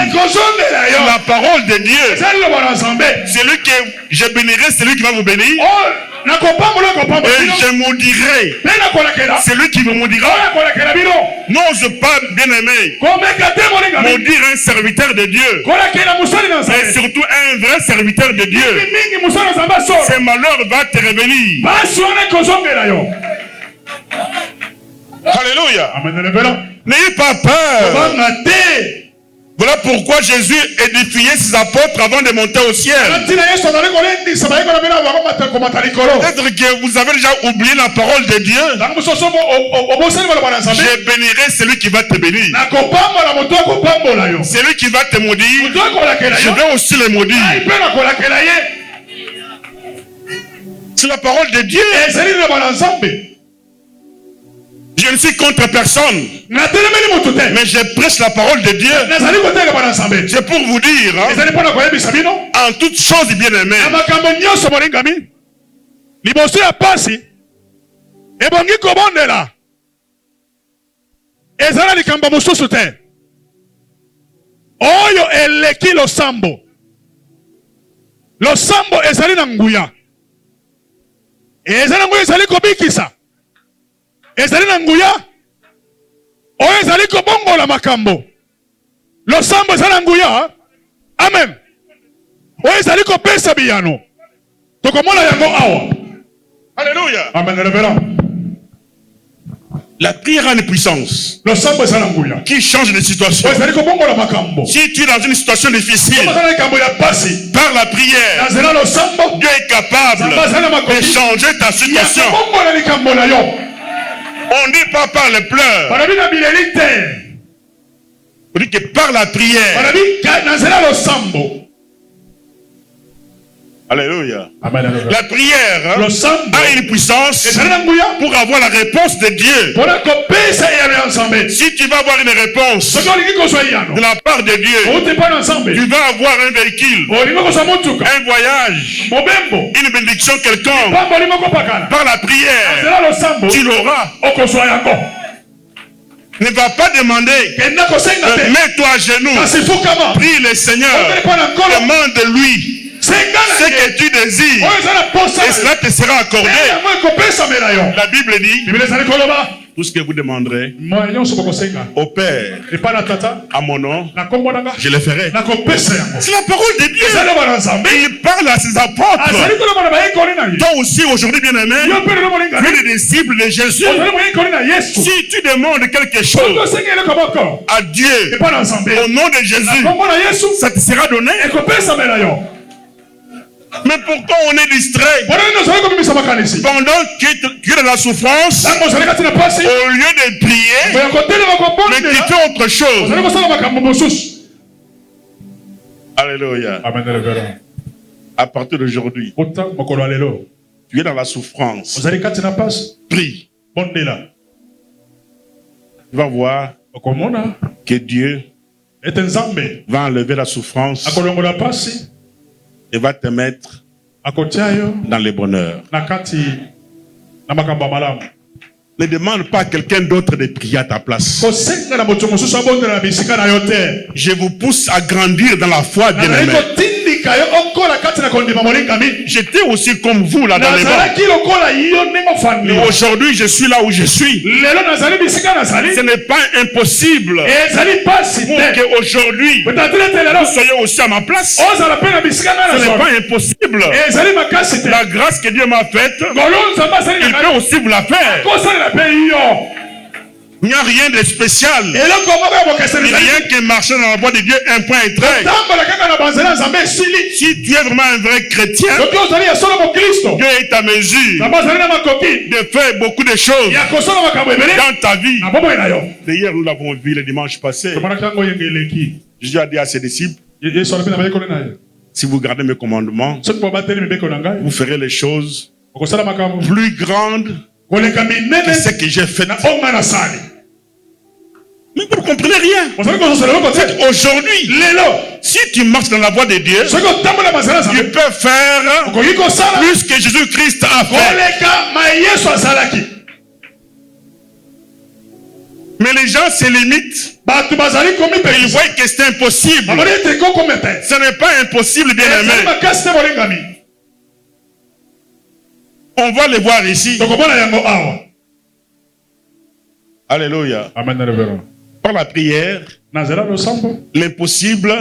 La parole de Dieu, celui que je bénirai, celui qui va vous bénir. Et je maudirai celui qui vous maudira. N'ose pas, bien aimé, maudire un serviteur de Dieu, et surtout un vrai serviteur de Dieu. Ce malheur va te revenir. Alléluia. N'ayez pas peur. Voilà pourquoi Jésus édifiait ses apôtres avant de monter au ciel. Peut-être que vous avez déjà oublié la parole de Dieu. Je bénirai celui qui va te bénir. Celui qui va te maudire, je vais aussi le maudire. C'est la parole de Dieu. Je ne suis contre personne, mais je prêche la parole de Dieu. C'est pour vous dire, en toutes choses bien aimées, oyo eleki losambo ezali na nguya, ezali kobikisa, ezali na nguya oyo ezali kobongola makambo. Losambo ezali na nguya, amen, oyo ezali kopesa biyano. Tokomona yango awa. Alléluia. Amen. La prière a une puissance qui change de situation. Si tu es dans une situation difficile, par la prière, Dieu est capable de changer ta situation. On dit pas par les pleurs, on dit que par la prière. Alléluia. La prière a une puissance pour avoir la réponse de Dieu. Si tu vas avoir une réponse de la part de Dieu, tu vas avoir un véhicule, un voyage, une bénédiction quelconque. Par la prière, tu l'auras. Ne va pas demander, mets-toi à genoux, prie le Seigneur, demande-lui ce que tu désires, et cela te sera accordé. La Bible dit, Tout ce que vous demanderez Moi, nyonso bokosenga. au Père, Epa na tata. à mon nom, Na kombo nanga. je le ferai. Na kopesa yango. C'est la parole de Dieu. Ezali bana nzambe. Mais il parle à ses apôtres. Azali kuna bana bayekoli na ye. Toi aussi, aujourd'hui, bien-aimé, Yo pe no molinga. tu es le disciple de Jésus. Ozali moyekoli na Yesu. Si tu demandes quelque chose Tosenga eloko moko. à Dieu, Epa na nzambe. au nom de Jésus, Na kombo na Yesu. ça te sera donné. Ekopesa mela yo. Mais pourquoi on est distrait? Bona nino zali komimisa makanisi. Pendant que de la souffrance, Tango zali kati na pasi. au lieu de prier, Boya kotele mais tu bakobonde. fais autre chose. Ozali kosala makambo mosusu. Alléluia. Amen le verra. À partir d'aujourd'hui, Ota mokolo alelo. tu es dans la souffrance. Ozali kati na pasi. Prie. Bondela. Tu vas voir Okomona. que Dieu Ete nzambe. va enlever la souffrance Akolongola pasi. et va te mettre Akotia yo. dans le bonheur. Na kati. Na makambo ya malamu. Ne demande pas à quelqu'un d'autre de prier à ta place. Kosenga na moto mosusu abondela na bisika na yo te. Je vous pousse à grandir dans la foi, bien-aimé. Nazali kotindika yo okola kati na kondima molingami. J'étais aussi comme vous là dans les bancs. Nazalaki lokola yo ndenge ofandi. Et aujourd'hui, je suis là où je suis. Lelo nazali bisika nazali. Ce n'est pas impossible Ezali pasi pour te. qu'aujourd'hui, Peut-être te vous lelo. soyez aussi à ma place. Ozala pe na bisika na Ce n'est nazo. pas impossible. Ezali makasi te. La grâce que Dieu m'a faite, Ngolo nzambe azali il na peut aussi vous la faire. kosalela pe yo. Il n'y a rien de spécial. Eloko moko ya bokeseni Il n'y a ezali. rien que marcher dans la voie de Dieu, un point et trait. Tambola kaka na banzela nzambe esili. Si tu es vraiment un vrai chrétien, Soki ozali ya solo mokristo. Dieu est à mesure Nzambe azali na makoki. de faire beaucoup de choses Ya kosala makambo ebele. dans ta vie. Na bomoi na yo. D'ailleurs, nous l'avons vu le dimanche passé. Tomonaki yango yenge eleki. Jésus a dit à ses disciples, Yesu alobi na bayekoli na ye. si vous gardez mes commandements, Soki bobateli mibeko na ngai. vous ferez les choses Okosala makambo. plus grandes Koleka que minene. ce que j'ai fait. Na onga na sali. Mais vous ne comprenez rien. Ozali kozosala eloko te. Aujourd'hui, Lelo. si tu marches dans la voie de Dieu, Soki otambola banzela tu nzambe. peux faire Okoki kosala. plus que Jésus-Christ a fait. Koleka ma Yesu azalaki. Mais les gens se limitent. Bato bazali komi Ils pe. voient que c'est impossible. Amoni ete kokomete. Ce n'est pas impossible, bien Ezali aimé. makasi te molingami. On va les voir ici. Tokomona yango awa. Alléluia. Amen reverend. Par la prière, Nazela losambo. l'impossible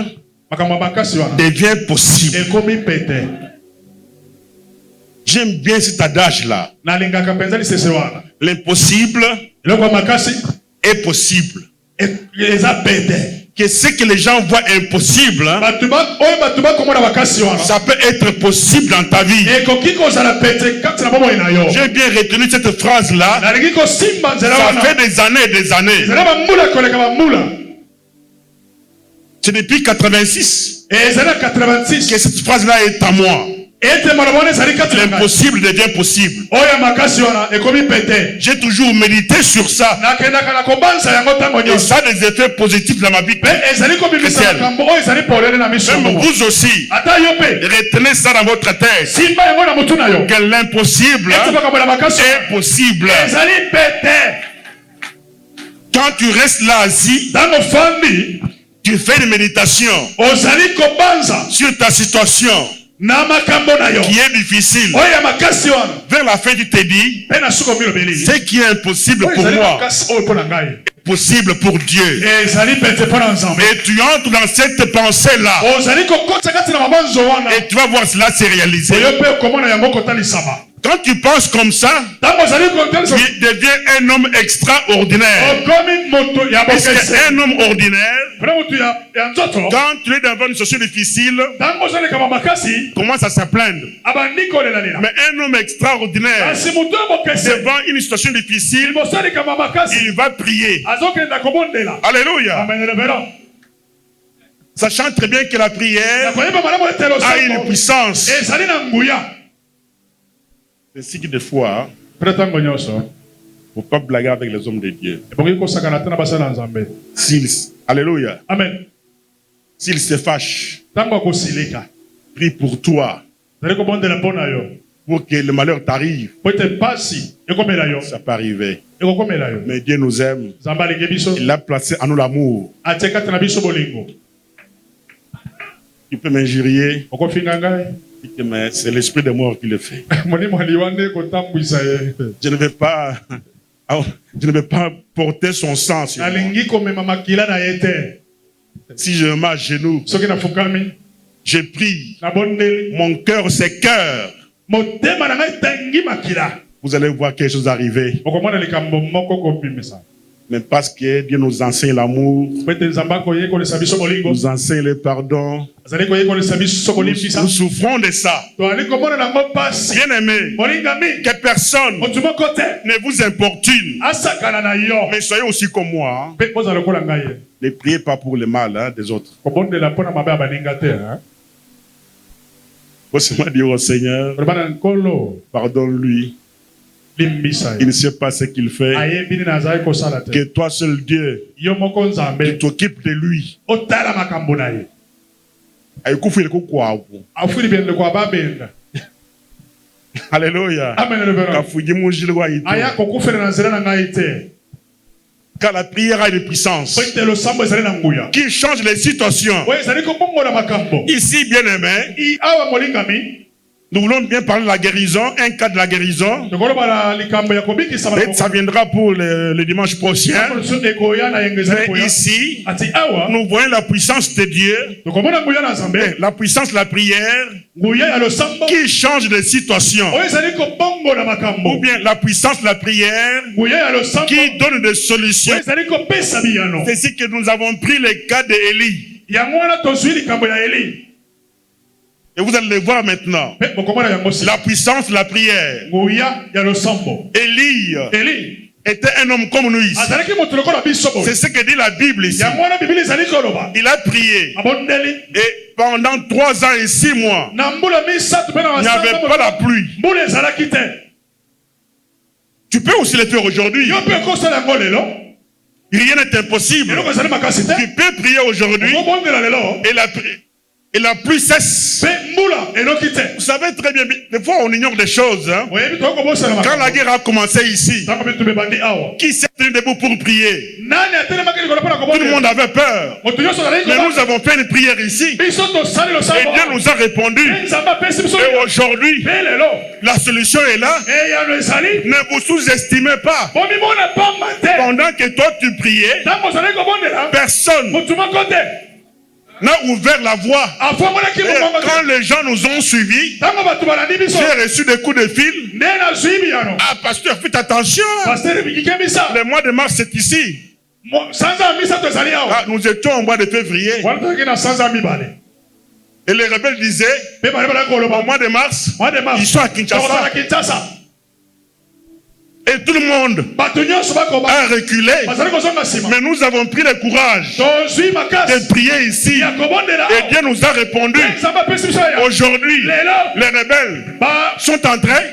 Makambo makasi wana. devient possible. Ekomi pete. J'aime bien cet adage-là. Nalingaka penza lisese wana. L'impossible Eloko makasi est possible. eza pete. Que ce que les gens voient impossible, hein, Bato bakomona makasi wana. ça peut être possible dans ta vie. Ekoki kozala pete kati na bomoi na yo. J'ai bien retenu cette phrase-là. Nalingi kosimba nzela Ça wana. fait des années et des années. Ezala bambula koleka bambula. C'est depuis 86 Ezala 86. que cette phrase-là est à moi. Ete malabone ezali kati na ngai. L'impossible devient possible. Oya makasi wana ekomi pete. J'ai toujours médité sur ça. Nakendaka na kobanza yango ntango Et nyonso. ça a des effets positifs dans ma vie. Pe ezali komimisa Chrétienne. makambo oyo ezali polele na miso Même yango. vous aussi, Ata yo pe. retenez ça dans votre tête. Simba yango na mutu na yo. Que l'impossible Ete makambo na makasi est possible. ezali pete. Quand tu restes là assis, Ntango fandi tu fais une méditation ozali kobanza sur ta situation na makambo na yo. qui est difficile. Oyo ya makasi wana. Vers la fin, tu te dis, Pe na suko milobeli. ce qui est impossible Oyo pour ezali moi makasi oyo mpo na ngai. est possible pour Dieu. Ezali pete mpo na nzambe. Et tu entres dans cette pensée-là Ozali kokota kati na mabanzo wana. et tu vas voir cela se réaliser. Oyo pe okomona yango kotalisama. Quand tu penses comme ça, Ntango ozali kotalisa. tu deviens un homme extraordinaire. Okomi moto ya Parce bokese. qu'un homme ordinaire, Pena moto ya nzoto. quand tu es devant une situation difficile, Ntango ozaleka makasi. commence à se plaindre. Abandi kolelalela. Mais un homme extraordinaire, Kasi moto ya bokese. devant une situation difficile, Bosalika makasi. il va prier. Azokenda kobondela. Alléluia. Amen reverend. Sachant très bien que la prière Nakoyeba malamu ete a losambo. une puissance. Ezali na nguya. C'est ainsi que des fois, Pena ntango nyonso. il ne faut pas blaguer avec les hommes de Dieu. Ebongi kosakana te na basala ya nzambe. Alléluia. Amen. S'ils se fâchent, Ntango akosilika. prie pour toi, Zali kobondela mpo na yo. pour que le malheur t'arrive. Po ete pasi ekomela yo. Ça peut arriver. Ekokomela yo. Mais Dieu nous aime. Nzambe alingi biso. Il a placé en nous l'amour. Atie kati na biso bolingo. Tu peux m'injurier, Okofinga ngai. mais c'est l'esprit de mort qui le fait. Molimo aliwa nde kotambwisa ye. Je ne vais pas je ne peux pas porter son sang sur moi. Si je me mets à genoux, je prie, mon cœur c'est cœur. Vous allez voir quelque chose arriver. Mais parce que Dieu nous enseigne l'amour, nous enseigne le pardon, nous souffrons de ça. Bien-aimés, que personne ne vous importune. Mais soyez aussi comme moi. Ne priez pas pour le mal des autres. Faut seulement dire au Seigneur, pardonne-lui. Il ne sait pas ce qu'il fait. Que toi seul Dieu, tu t'occupes de lui. Alléluia. Car la prière a une puissance qui change les situations. Ici, bien aimé, nous voulons bien parler de la guérison, un cas de la guérison. Et ça viendra pour le dimanche prochain. Mais ici, nous voyons la puissance de Dieu, la puissance de la prière qui change les situations. Ou bien la puissance de la prière qui donne des solutions. C'est ici que nous avons pris le cas d'Élie. Et vous allez le voir maintenant. La puissance de la prière. Élie était un homme comme nous ici. C'est ce que dit la Bible ici. Il a prié. Et pendant 3 ans et 6 mois, il n'y avait pas la pluie. Tu peux aussi le faire aujourd'hui. Rien n'est impossible. Tu peux prier aujourd'hui et la pluie cesse. Vous savez très bien, des fois on ignore des choses. Hein? Quand la guerre a commencé ici, qui s'est tenu debout pour prier? Tout le monde avait peur. Mais nous avons fait une prière ici. Et Dieu nous a répondu. Et aujourd'hui, la solution est là. Ne vous sous-estimez pas. Pendant que toi tu priais, personne n'a ouvert la voie. Quand les gens nous ont suivis, j'ai reçu des coups de fil. Ah, pasteur, faites attention. Le mois de mars, c'est ici. Ah, nous étions au mois de février. Et les rebelles disaient, au mois de mars, ils sont à Kinshasa. Et tout le monde a reculé. Mais nous avons pris le courage de prier ici. Et Dieu nous a répondu. Aujourd'hui, les rebelles sont entrés.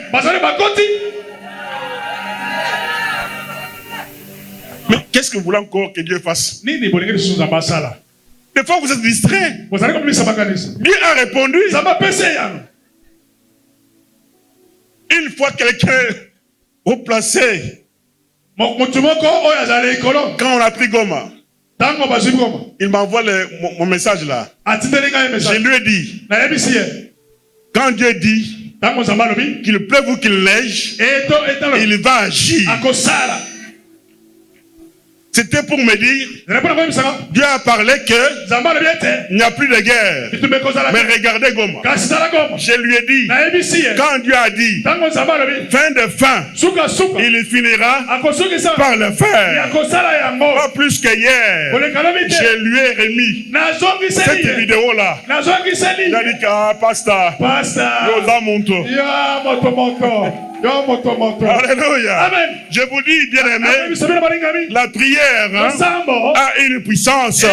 Mais qu'est-ce que vous voulez encore que Dieu fasse? Des fois vous êtes distrait. Dieu a répondu. Une fois quelqu'un au placé, quand on a pris Goma, il m'envoie mon message là. Je lui ai dit, quand Dieu dit qu'il pleuve ou qu'il neige, il va agir. C'était pour me dire, Dieu a parlé que il n'y a plus de guerre. Mais regardez Goma. Je lui ai dit, quand Dieu a dit fin de fin, il finira par le faire. Pas plus que hier. Je lui ai remis cette vidéo là. Il a dit que pasteur, alléluia. Amen. Je vous dis, bien aimé, la prière a une puissance.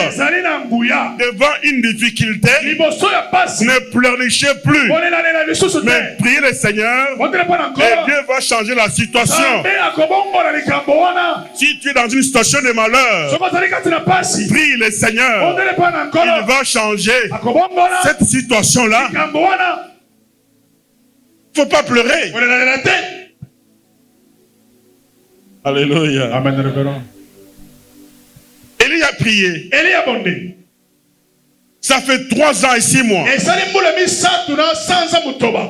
Devant une difficulté, ne pleurnichez plus, mais priez le Seigneur et Dieu va changer la situation. Si tu es dans une situation de malheur, prie le Seigneur, il va changer cette situation-là. Il ne faut pas pleurer. Alléluia. Amen. Élie a prié. Ça fait 3 ans et 6 mois.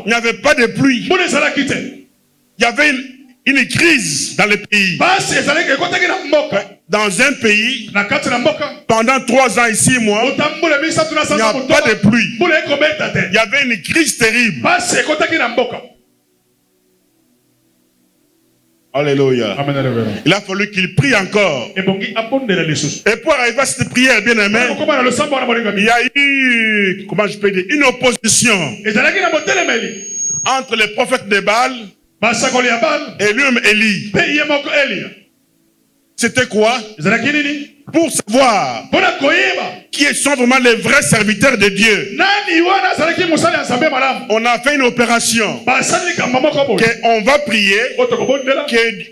Il n'y avait pas de pluie. Il y avait une crise dans le pays. Dans un pays, pendant 3 ans et 6 mois, il n'y a pas de pluie. Il y avait une crise terrible. Alléluia. Il a fallu qu'il prie encore. Et pour arriver à cette prière, bien aimé, il y a eu, comment je peux dire, une opposition entre les prophètes de Baal et lui-même Élie. C'était quoi? Pour savoir qui sont vraiment les vrais serviteurs de Dieu. On a fait une opération. On va prier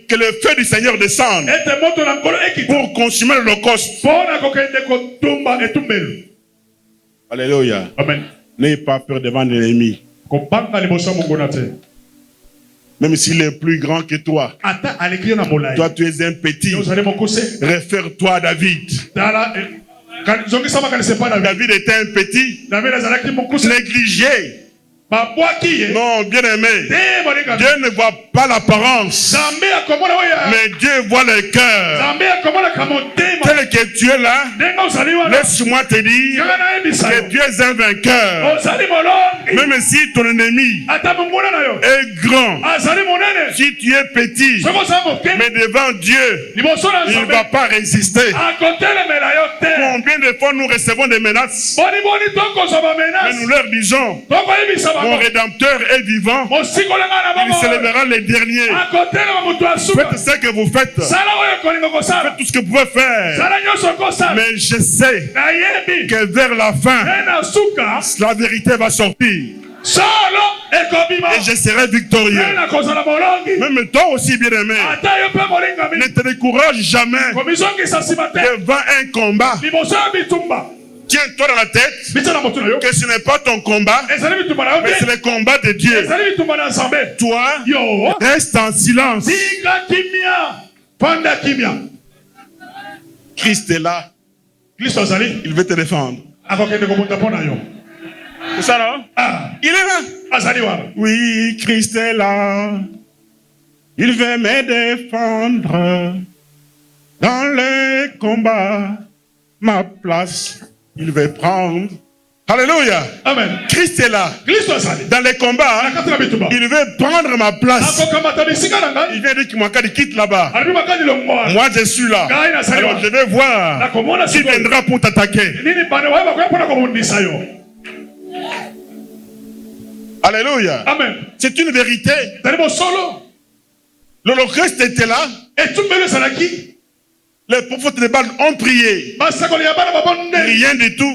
que le feu du Seigneur descende pour consumer l'Holocauste. Alléluia. Amen. N'ayez pas peur devant l'ennemi. Même s'il est plus grand que toi, toi tu es un petit. Réfère-toi à David. David était un petit, négligé. Non, bien aimé, Dieu ne voit pas l'apparence, mais Dieu voit le cœur. Tel que tu es là, laisse-moi te dire que tu es un vainqueur. Même si ton ennemi est grand, si tu es petit, mais devant Dieu, il ne va pas résister. Combien de fois nous recevons des menaces, mais nous leur disons: mon Rédempteur est vivant, il se lèvera les derniers. Faites ce que vous faites. Faites tout ce que vous pouvez faire. Mais je sais que vers la fin, la vérité va sortir. Et je serai victorieux. Même toi aussi, bien-aimé, ne te décourage jamais devant un combat. Tiens-toi dans la tête que ce n'est pas ton combat, mais c'est le combat de Dieu. Toi, reste en silence. Christ est là. Il veut te défendre. C'est ça, non? Il est là. Oui, Christ est là. Il veut me défendre dans le combat. Ma place, il veut prendre. Alléluia. Amen. Christ est là. Dans les combats, il veut prendre ma place. Il vient dire qu'il quitte là-bas. Moi, je suis là. Alors, je vais voir qui viendra pour t'attaquer. Alléluia. Amen. C'est une vérité. L'Holocauste était là. Les prophètes de Baal ont prié. Rien du tout.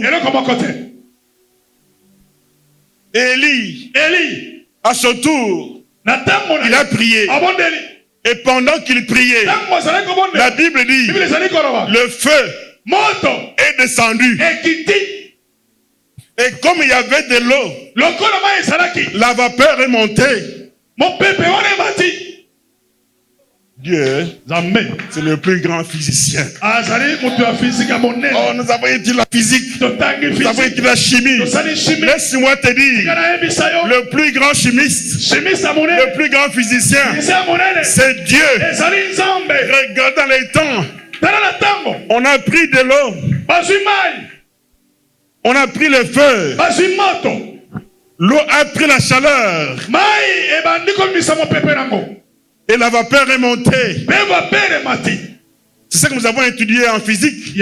Élie, à son tour, il a prié. Et pendant qu'il priait, la Bible dit, le feu est descendu. Et comme il y avait de l'eau, la vapeur est montée. Dieu, c'est le plus grand physicien. Oh, nous avons étudié la physique, nous avons étudié la chimie. Laisse-moi te dire, le plus grand chimiste, le plus grand physicien, c'est Dieu. Regarde dans les temps, on a pris de l'eau, on a pris le feu, l'eau a pris la chaleur. Et la vapeur est montée. C'est ça que nous avons étudié en physique.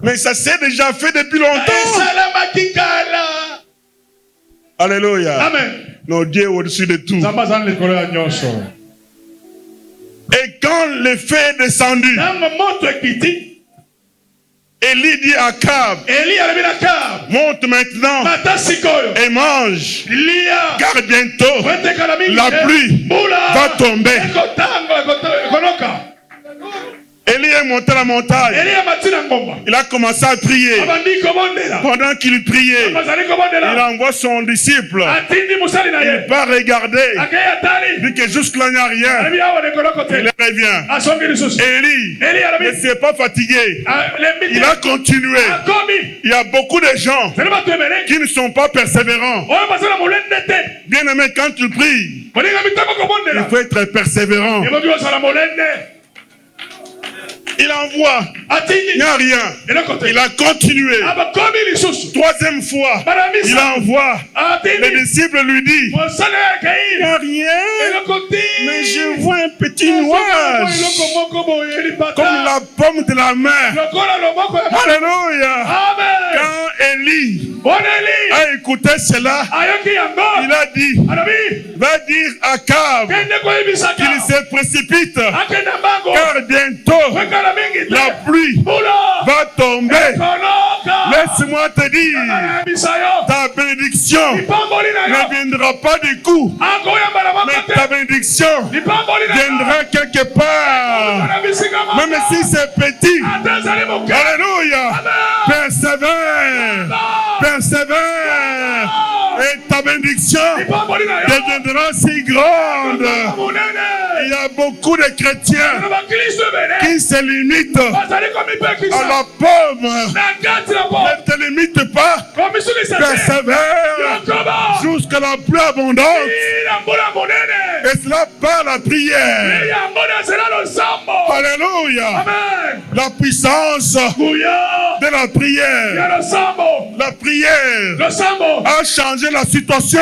Mais ça s'est déjà fait depuis longtemps. Alléluia. Amen. Nos dieux au-dessus de tout. Et quand le feu est descendu, Élie dit à Akab, monte maintenant et mange, car bientôt la pluie va tomber. Élie est monté à la montagne. Il a commencé à prier. Pendant qu'il priait, il envoie son disciple. Il va regarder. Il dit que jusque-là, il n'y a rien. Il revient. Élie ne s'est pas fatigué. Il a continué. Il y a beaucoup de gens qui ne sont pas persévérants. Bien aimé, quand tu pries, Il faut être persévérant. Il envoie, il n'y a rien. Il a continué. Troisième fois, il envoie. Les disciples lui disent, il n'y a rien, mais je vois un petit nuage comme la pomme de la main. Alléluia. Quand Élie a écouté cela, il a dit, va dire à Akab qu'il se précipite, car bientôt la pluie va tomber. Laisse-moi te dire, ta bénédiction ne viendra pas du coup, mais ta bénédiction viendra quelque part, même si c'est petit. Alléluia. Persévère, persévère, et ta bénédiction deviendra si grande. Il y a beaucoup de chrétiens qui se limitent à la pomme. Ne te limite pas, persévère jusqu'à la plus abondante. Et cela par la prière. Alléluia. La puissance de la prière. La prière a changé la situation.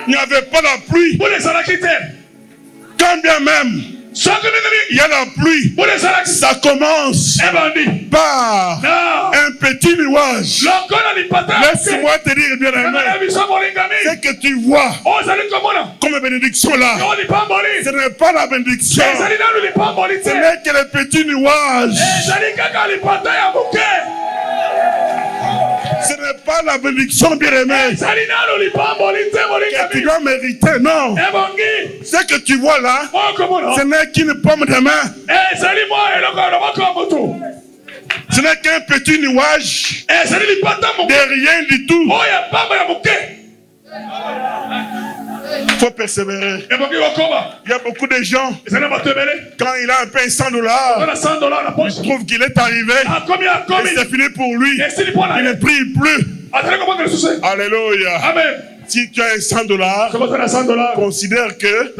Il n'y avait pas la pluie. Quand bien même il y a la pluie, ça commence par un petit nuage. Laisse-moi te dire, bien aimé, ce que tu vois comme bénédiction là, ce n'est pas la bénédiction, ce n'est que le petit nuage. Ce n'est pas la bénédiction, bien-aimé, que tu dois mériter, non. Ce que tu vois là, ce n'est qu'une pomme de main. Ce n'est qu'un petit nuage de rien du tout. Il faut persévérer. Il y a beaucoup de gens, quand il a un pain $100, il trouve qu'il est arrivé et c'est fini pour lui. Il ne prie plus. Alléluia. Si tu as un $100, considère que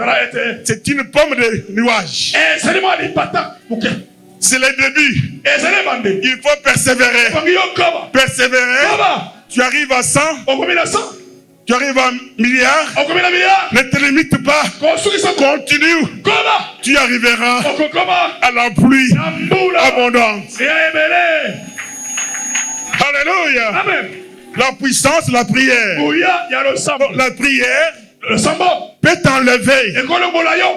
c'est une pomme de nuage. C'est le début. Il faut persévérer. Persévérer. Tu arrives à 100. Tu arrives à milliard. Ne te limite pas. Continue. Tu arriveras à la pluie abondante. Alléluia. Amen. La puissance de la prière. La prière peut t'enlever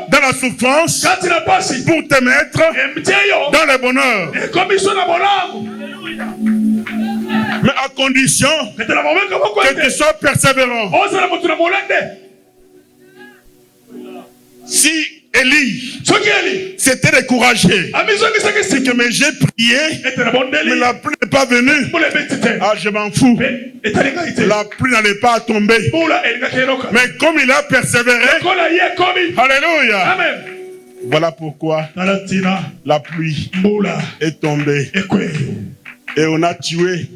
dans la souffrance pour te mettre dans le bonheur. Mais à condition que tu sois persévérant. Si Élie s'était découragé, c'est que mais j'ai prié, mais la pluie n'est pas venue. Ah, je m'en fous. La pluie n'allait pas tomber. Mais comme il a persévéré, alléluia. Amen. Voilà pourquoi la pluie est tombée. Et on a tué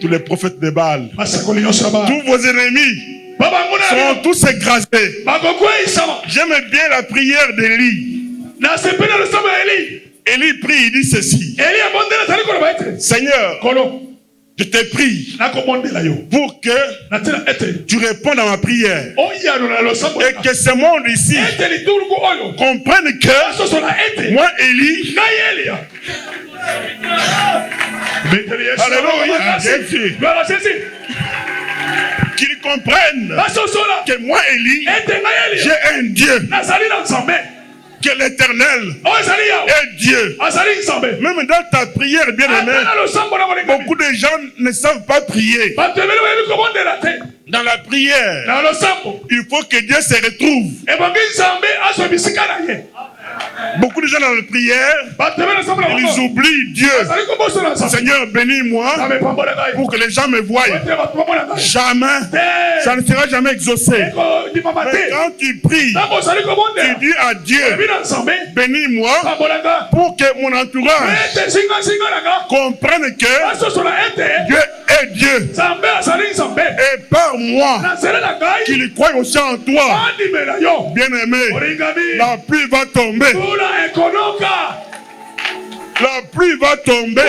tous les prophètes de Baal. Tous vos ennemis seront tous écrasés. J'aime bien la prière d'Élie. Élie prie, il dit ceci. Seigneur, je te prie pour que tu répondes à ma prière et que ce monde ici comprenne que moi, Élie, alléluia, qu'ils comprennent que moi, Élie, j'ai un Dieu, que l'Éternel est Dieu. Même dans ta prière, bien aimé, beaucoup de gens ne savent pas prier. Dans la prière, il faut que Dieu se retrouve. Beaucoup de gens dans la prière, ils oublient Dieu. Seigneur, bénis-moi pour que les gens me voient. Jamais, ça ne sera jamais exaucé. Mais quand tu pries, tu dis à Dieu, bénis-moi pour que mon entourage comprenne que Dieu est Dieu. Et par moi, qu'il croit aussi en toi. Bien-aimé, la pluie va tomber. La pluie va tomber.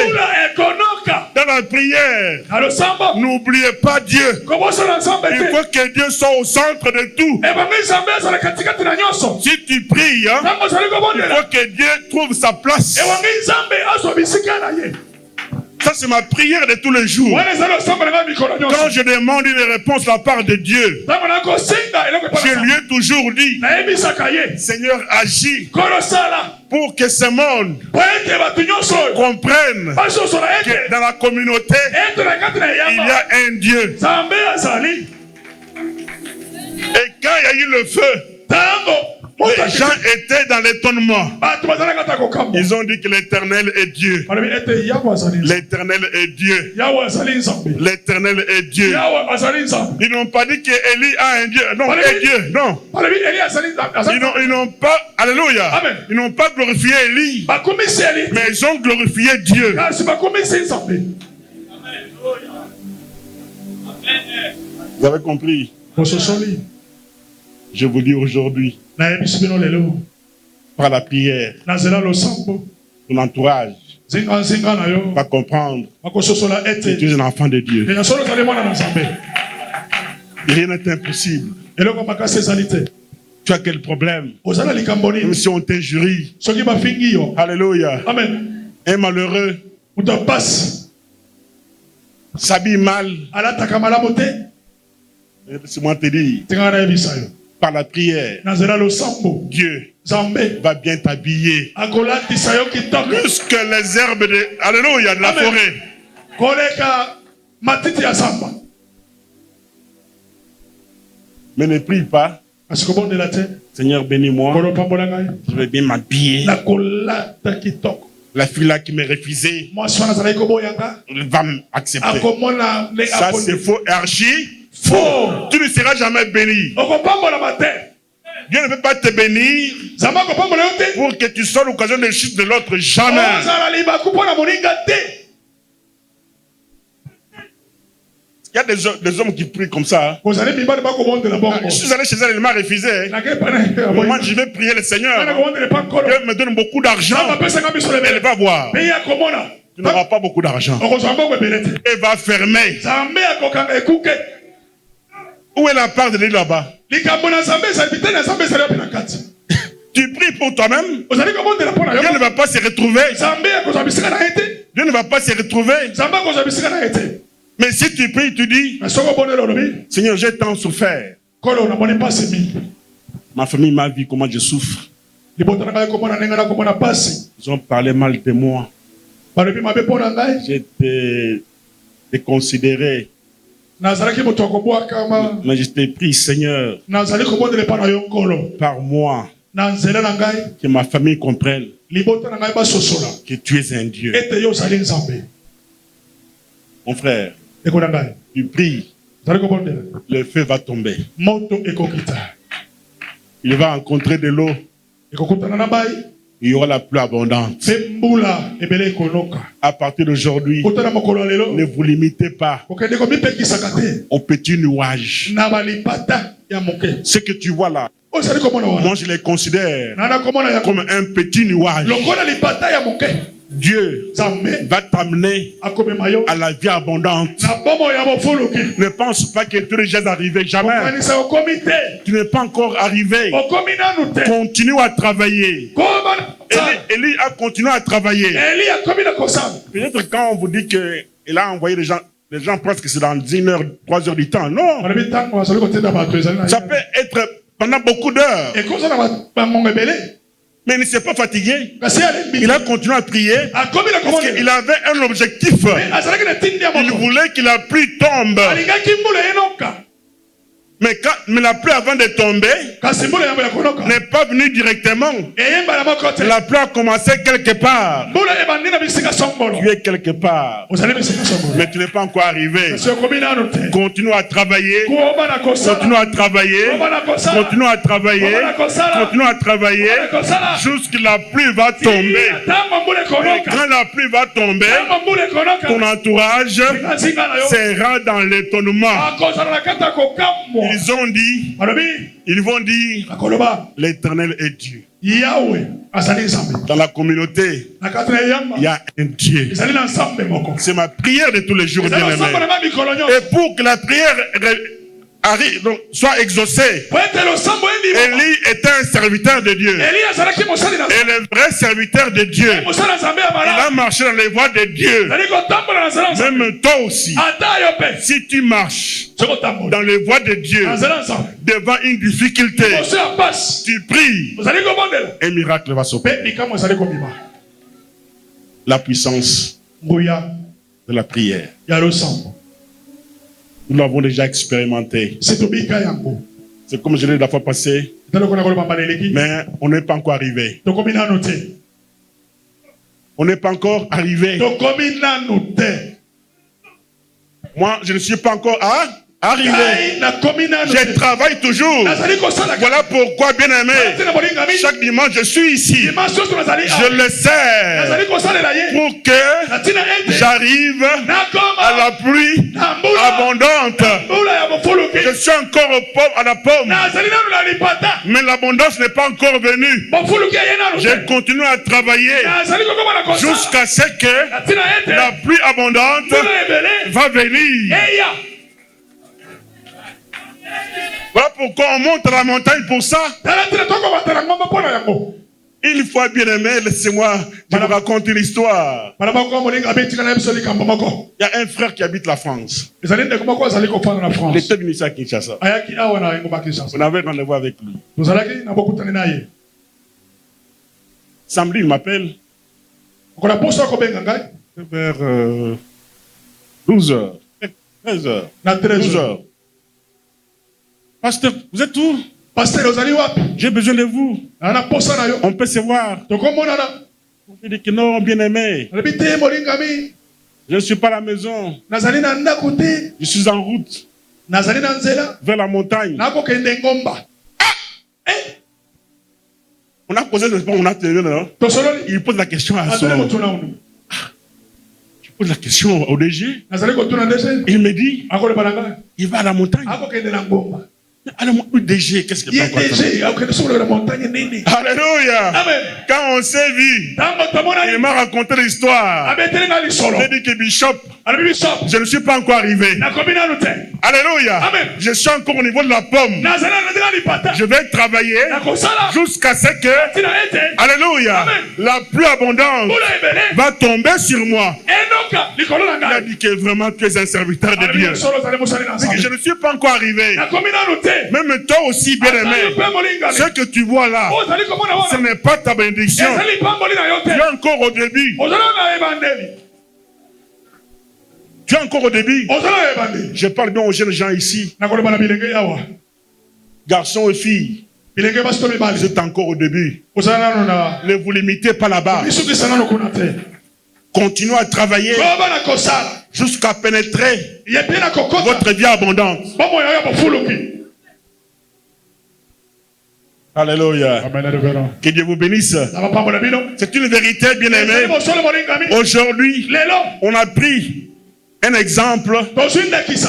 Dans la prière, n'oubliez pas Dieu. Il faut que Dieu soit au centre de tout. Si tu pries, il faut que Dieu trouve sa place. Ça, c'est ma prière de tous les jours. Quand je demande une réponse de la part de Dieu, je lui ai toujours dit, Seigneur, agis pour que ce monde comprenne que dans la communauté, il y a un Dieu. Et quand il y a eu le feu, les gens étaient dans l'étonnement. Ils ont dit que l'Éternel est Dieu. L'Éternel est Dieu. L'Éternel est Dieu. Ils n'ont pas dit qu'Élie a un Dieu. Non, est Dieu. Non. Ils n'ont pas, alléluia. Ils n'ont pas glorifié Élie. Mais ils ont glorifié Dieu. Vous avez compris? Je vous dis aujourd'hui, par la prière, ton entourage va comprendre que tu es un enfant de Dieu. Rien n'est impossible. Tu as quel problème? Même si on t'injurie. Alléluia. Un malheureux s'habille mal. Laisse-moi te dire, par la prière, Dieu va bien t'habiller. Plus que les herbes de, alléluia, de la forêt. Mais ne prie pas. Seigneur, bénis-moi. Je vais bien m'habiller. La fille là qui m'a refusé va m'accepter. Ça, c'est faux et archi faux. Tu ne seras jamais béni. Dieu ne veut pas te bénir pour que tu sois l'occasion de chute de l'autre. Jamais. Il y a des hommes qui prient comme ça. Je suis allé chez elle, elle m'a refusé. Moi, je vais prier le Seigneur. Dieu me donne beaucoup d'argent. Elle va voir. Tu n'auras pas beaucoup d'argent. Elle va fermer. Où est la part de Dieu là-bas? Tu pries pour toi-même. Dieu ne va pas se retrouver. Dieu ne va pas se retrouver. Mais si tu pries, tu dis, Seigneur, j'ai tant souffert. Ma famille m'a vu comment je souffre. Ils ont parlé mal de moi. J'ai été déconsidéré. Mais je t'ai pris, Seigneur, par moi, que ma famille comprenne que tu es un Dieu. Mon frère, tu pries, le feu va tomber. Il va rencontrer de l'eau. Il y aura la pluie abondante. À partir d'aujourd'hui, ne vous limitez pas aux petits nuages. Ce que tu vois là, moi je les considère comme un petit nuage. Dieu va t'amener à la vie abondante. Ne pense pas que tu es déjà arrivé. Jamais. Tu n'es pas encore arrivé. Continue à travailler. Élie a continué à travailler. Peut-être quand on vous dit qu'il a envoyé les gens pensent que c'est dans 1 heure, 3 heures du temps. Non. Ça peut être pendant beaucoup d'heures. Mais il ne s'est pas fatigué. Il a continué à prier. Parce qu'il avait un objectif. Il voulait que la pluie tombe. Mais la pluie avant de tomber n'est pas venue directement. La pluie a commencé quelque part. Tu es quelque part. Mais tu n'es pas encore arrivé. Continue à travailler. Continue à travailler. Continue à travailler. Continue à travailler. Jusqu'à la pluie va tomber. Et quand la pluie va tomber, ton entourage sera dans l'étonnement. Ils vont dire, l'Éternel est Dieu. Dans la communauté, il y a un Dieu. C'est ma prière de tous les jours, bien-aimé. Et pour que la prière arrive, donc, soit exaucée, Élie était un serviteur de Dieu. Et le vrai serviteur de Dieu, il a marché dans les voies de Dieu. Même toi aussi, si tu marches dans les voies de Dieu, devant une difficulté, tu pries, un miracle va s'opérer. La puissance de la prière. Nous l'avons déjà expérimenté. C'est comme je l'ai dit la fois passée, mais on n'est pas encore arrivé. On n'est pas encore arrivé. Moi, je ne suis pas encore arrivé. Je travaille toujours. Voilà pourquoi, bien aimé, chaque dimanche je suis ici. Je le sais pour que j'arrive à la pluie abondante. Je suis encore à la pomme, mais l'abondance n'est pas encore venue. Je continue à travailler jusqu'à ce que la pluie abondante va venir. Voilà pourquoi on monte à la montagne pour ça. Une fois, bien aimé, laissez-moi vous raconter l'histoire. Il y a un frère qui habite la France. Il était venu ici à Kinshasa. On avait rendez-vous avec lui. Samedi, il m'appelle. Vers 12h. 13h. 12h. Pasteur, vous êtes où? J'ai besoin de vous. On peut se voir. On dit que non, bien aimé. Je ne suis pas à la maison. Je suis en route vers la montagne. On a posé le on a tenu là. Il pose la question à son. Je pose la question au DG. Il me dit, il va à la montagne. Alors, DG, qu'est-ce que tu Alléluia. Amen. Quand on s'est vu, il m'a raconté l'histoire. J'ai dit que Bishop, je ne suis pas encore arrivé. Alléluia. Amen. Je suis encore au niveau de la pomme. Je vais travailler jusqu'à ce que, alléluia, amen, la pluie abondante va tomber sur moi. Il a dit que vraiment tu es un serviteur de Dieu. Que je ne suis pas encore arrivé. Même toi aussi, bien aimé, ce que tu vois là, ce n'est pas ta bénédiction. Tu es encore au début. Tu es encore au début. Je parle bien aux jeunes gens ici. Garçons et filles, vous êtes encore au début. Ne vous limitez pas là-bas. Continuez à travailler jusqu'à pénétrer votre vie abondante. Alléluia. Que Dieu vous bénisse. C'est une vérité, bien aimée. Aujourd'hui, on a pris un exemple,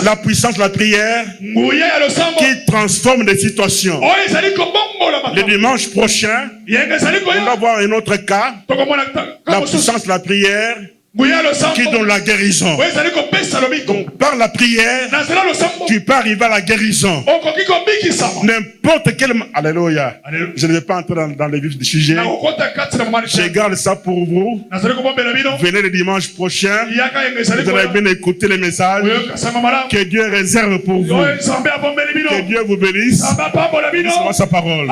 la puissance de la prière qui transforme des situations. Le dimanche prochain, on va voir un autre cas, la puissance de la prière qui donne la guérison. Donc par la prière, tu peux arriver à la guérison. N'importe quel... Alléluia. Je ne vais pas entrer dans les vifs du sujet. Je garde ça pour vous. Venez le dimanche prochain. Vous allez bien écouter les messages que Dieu réserve pour vous. Que Dieu vous bénisse. Bénisse-moi sa parole.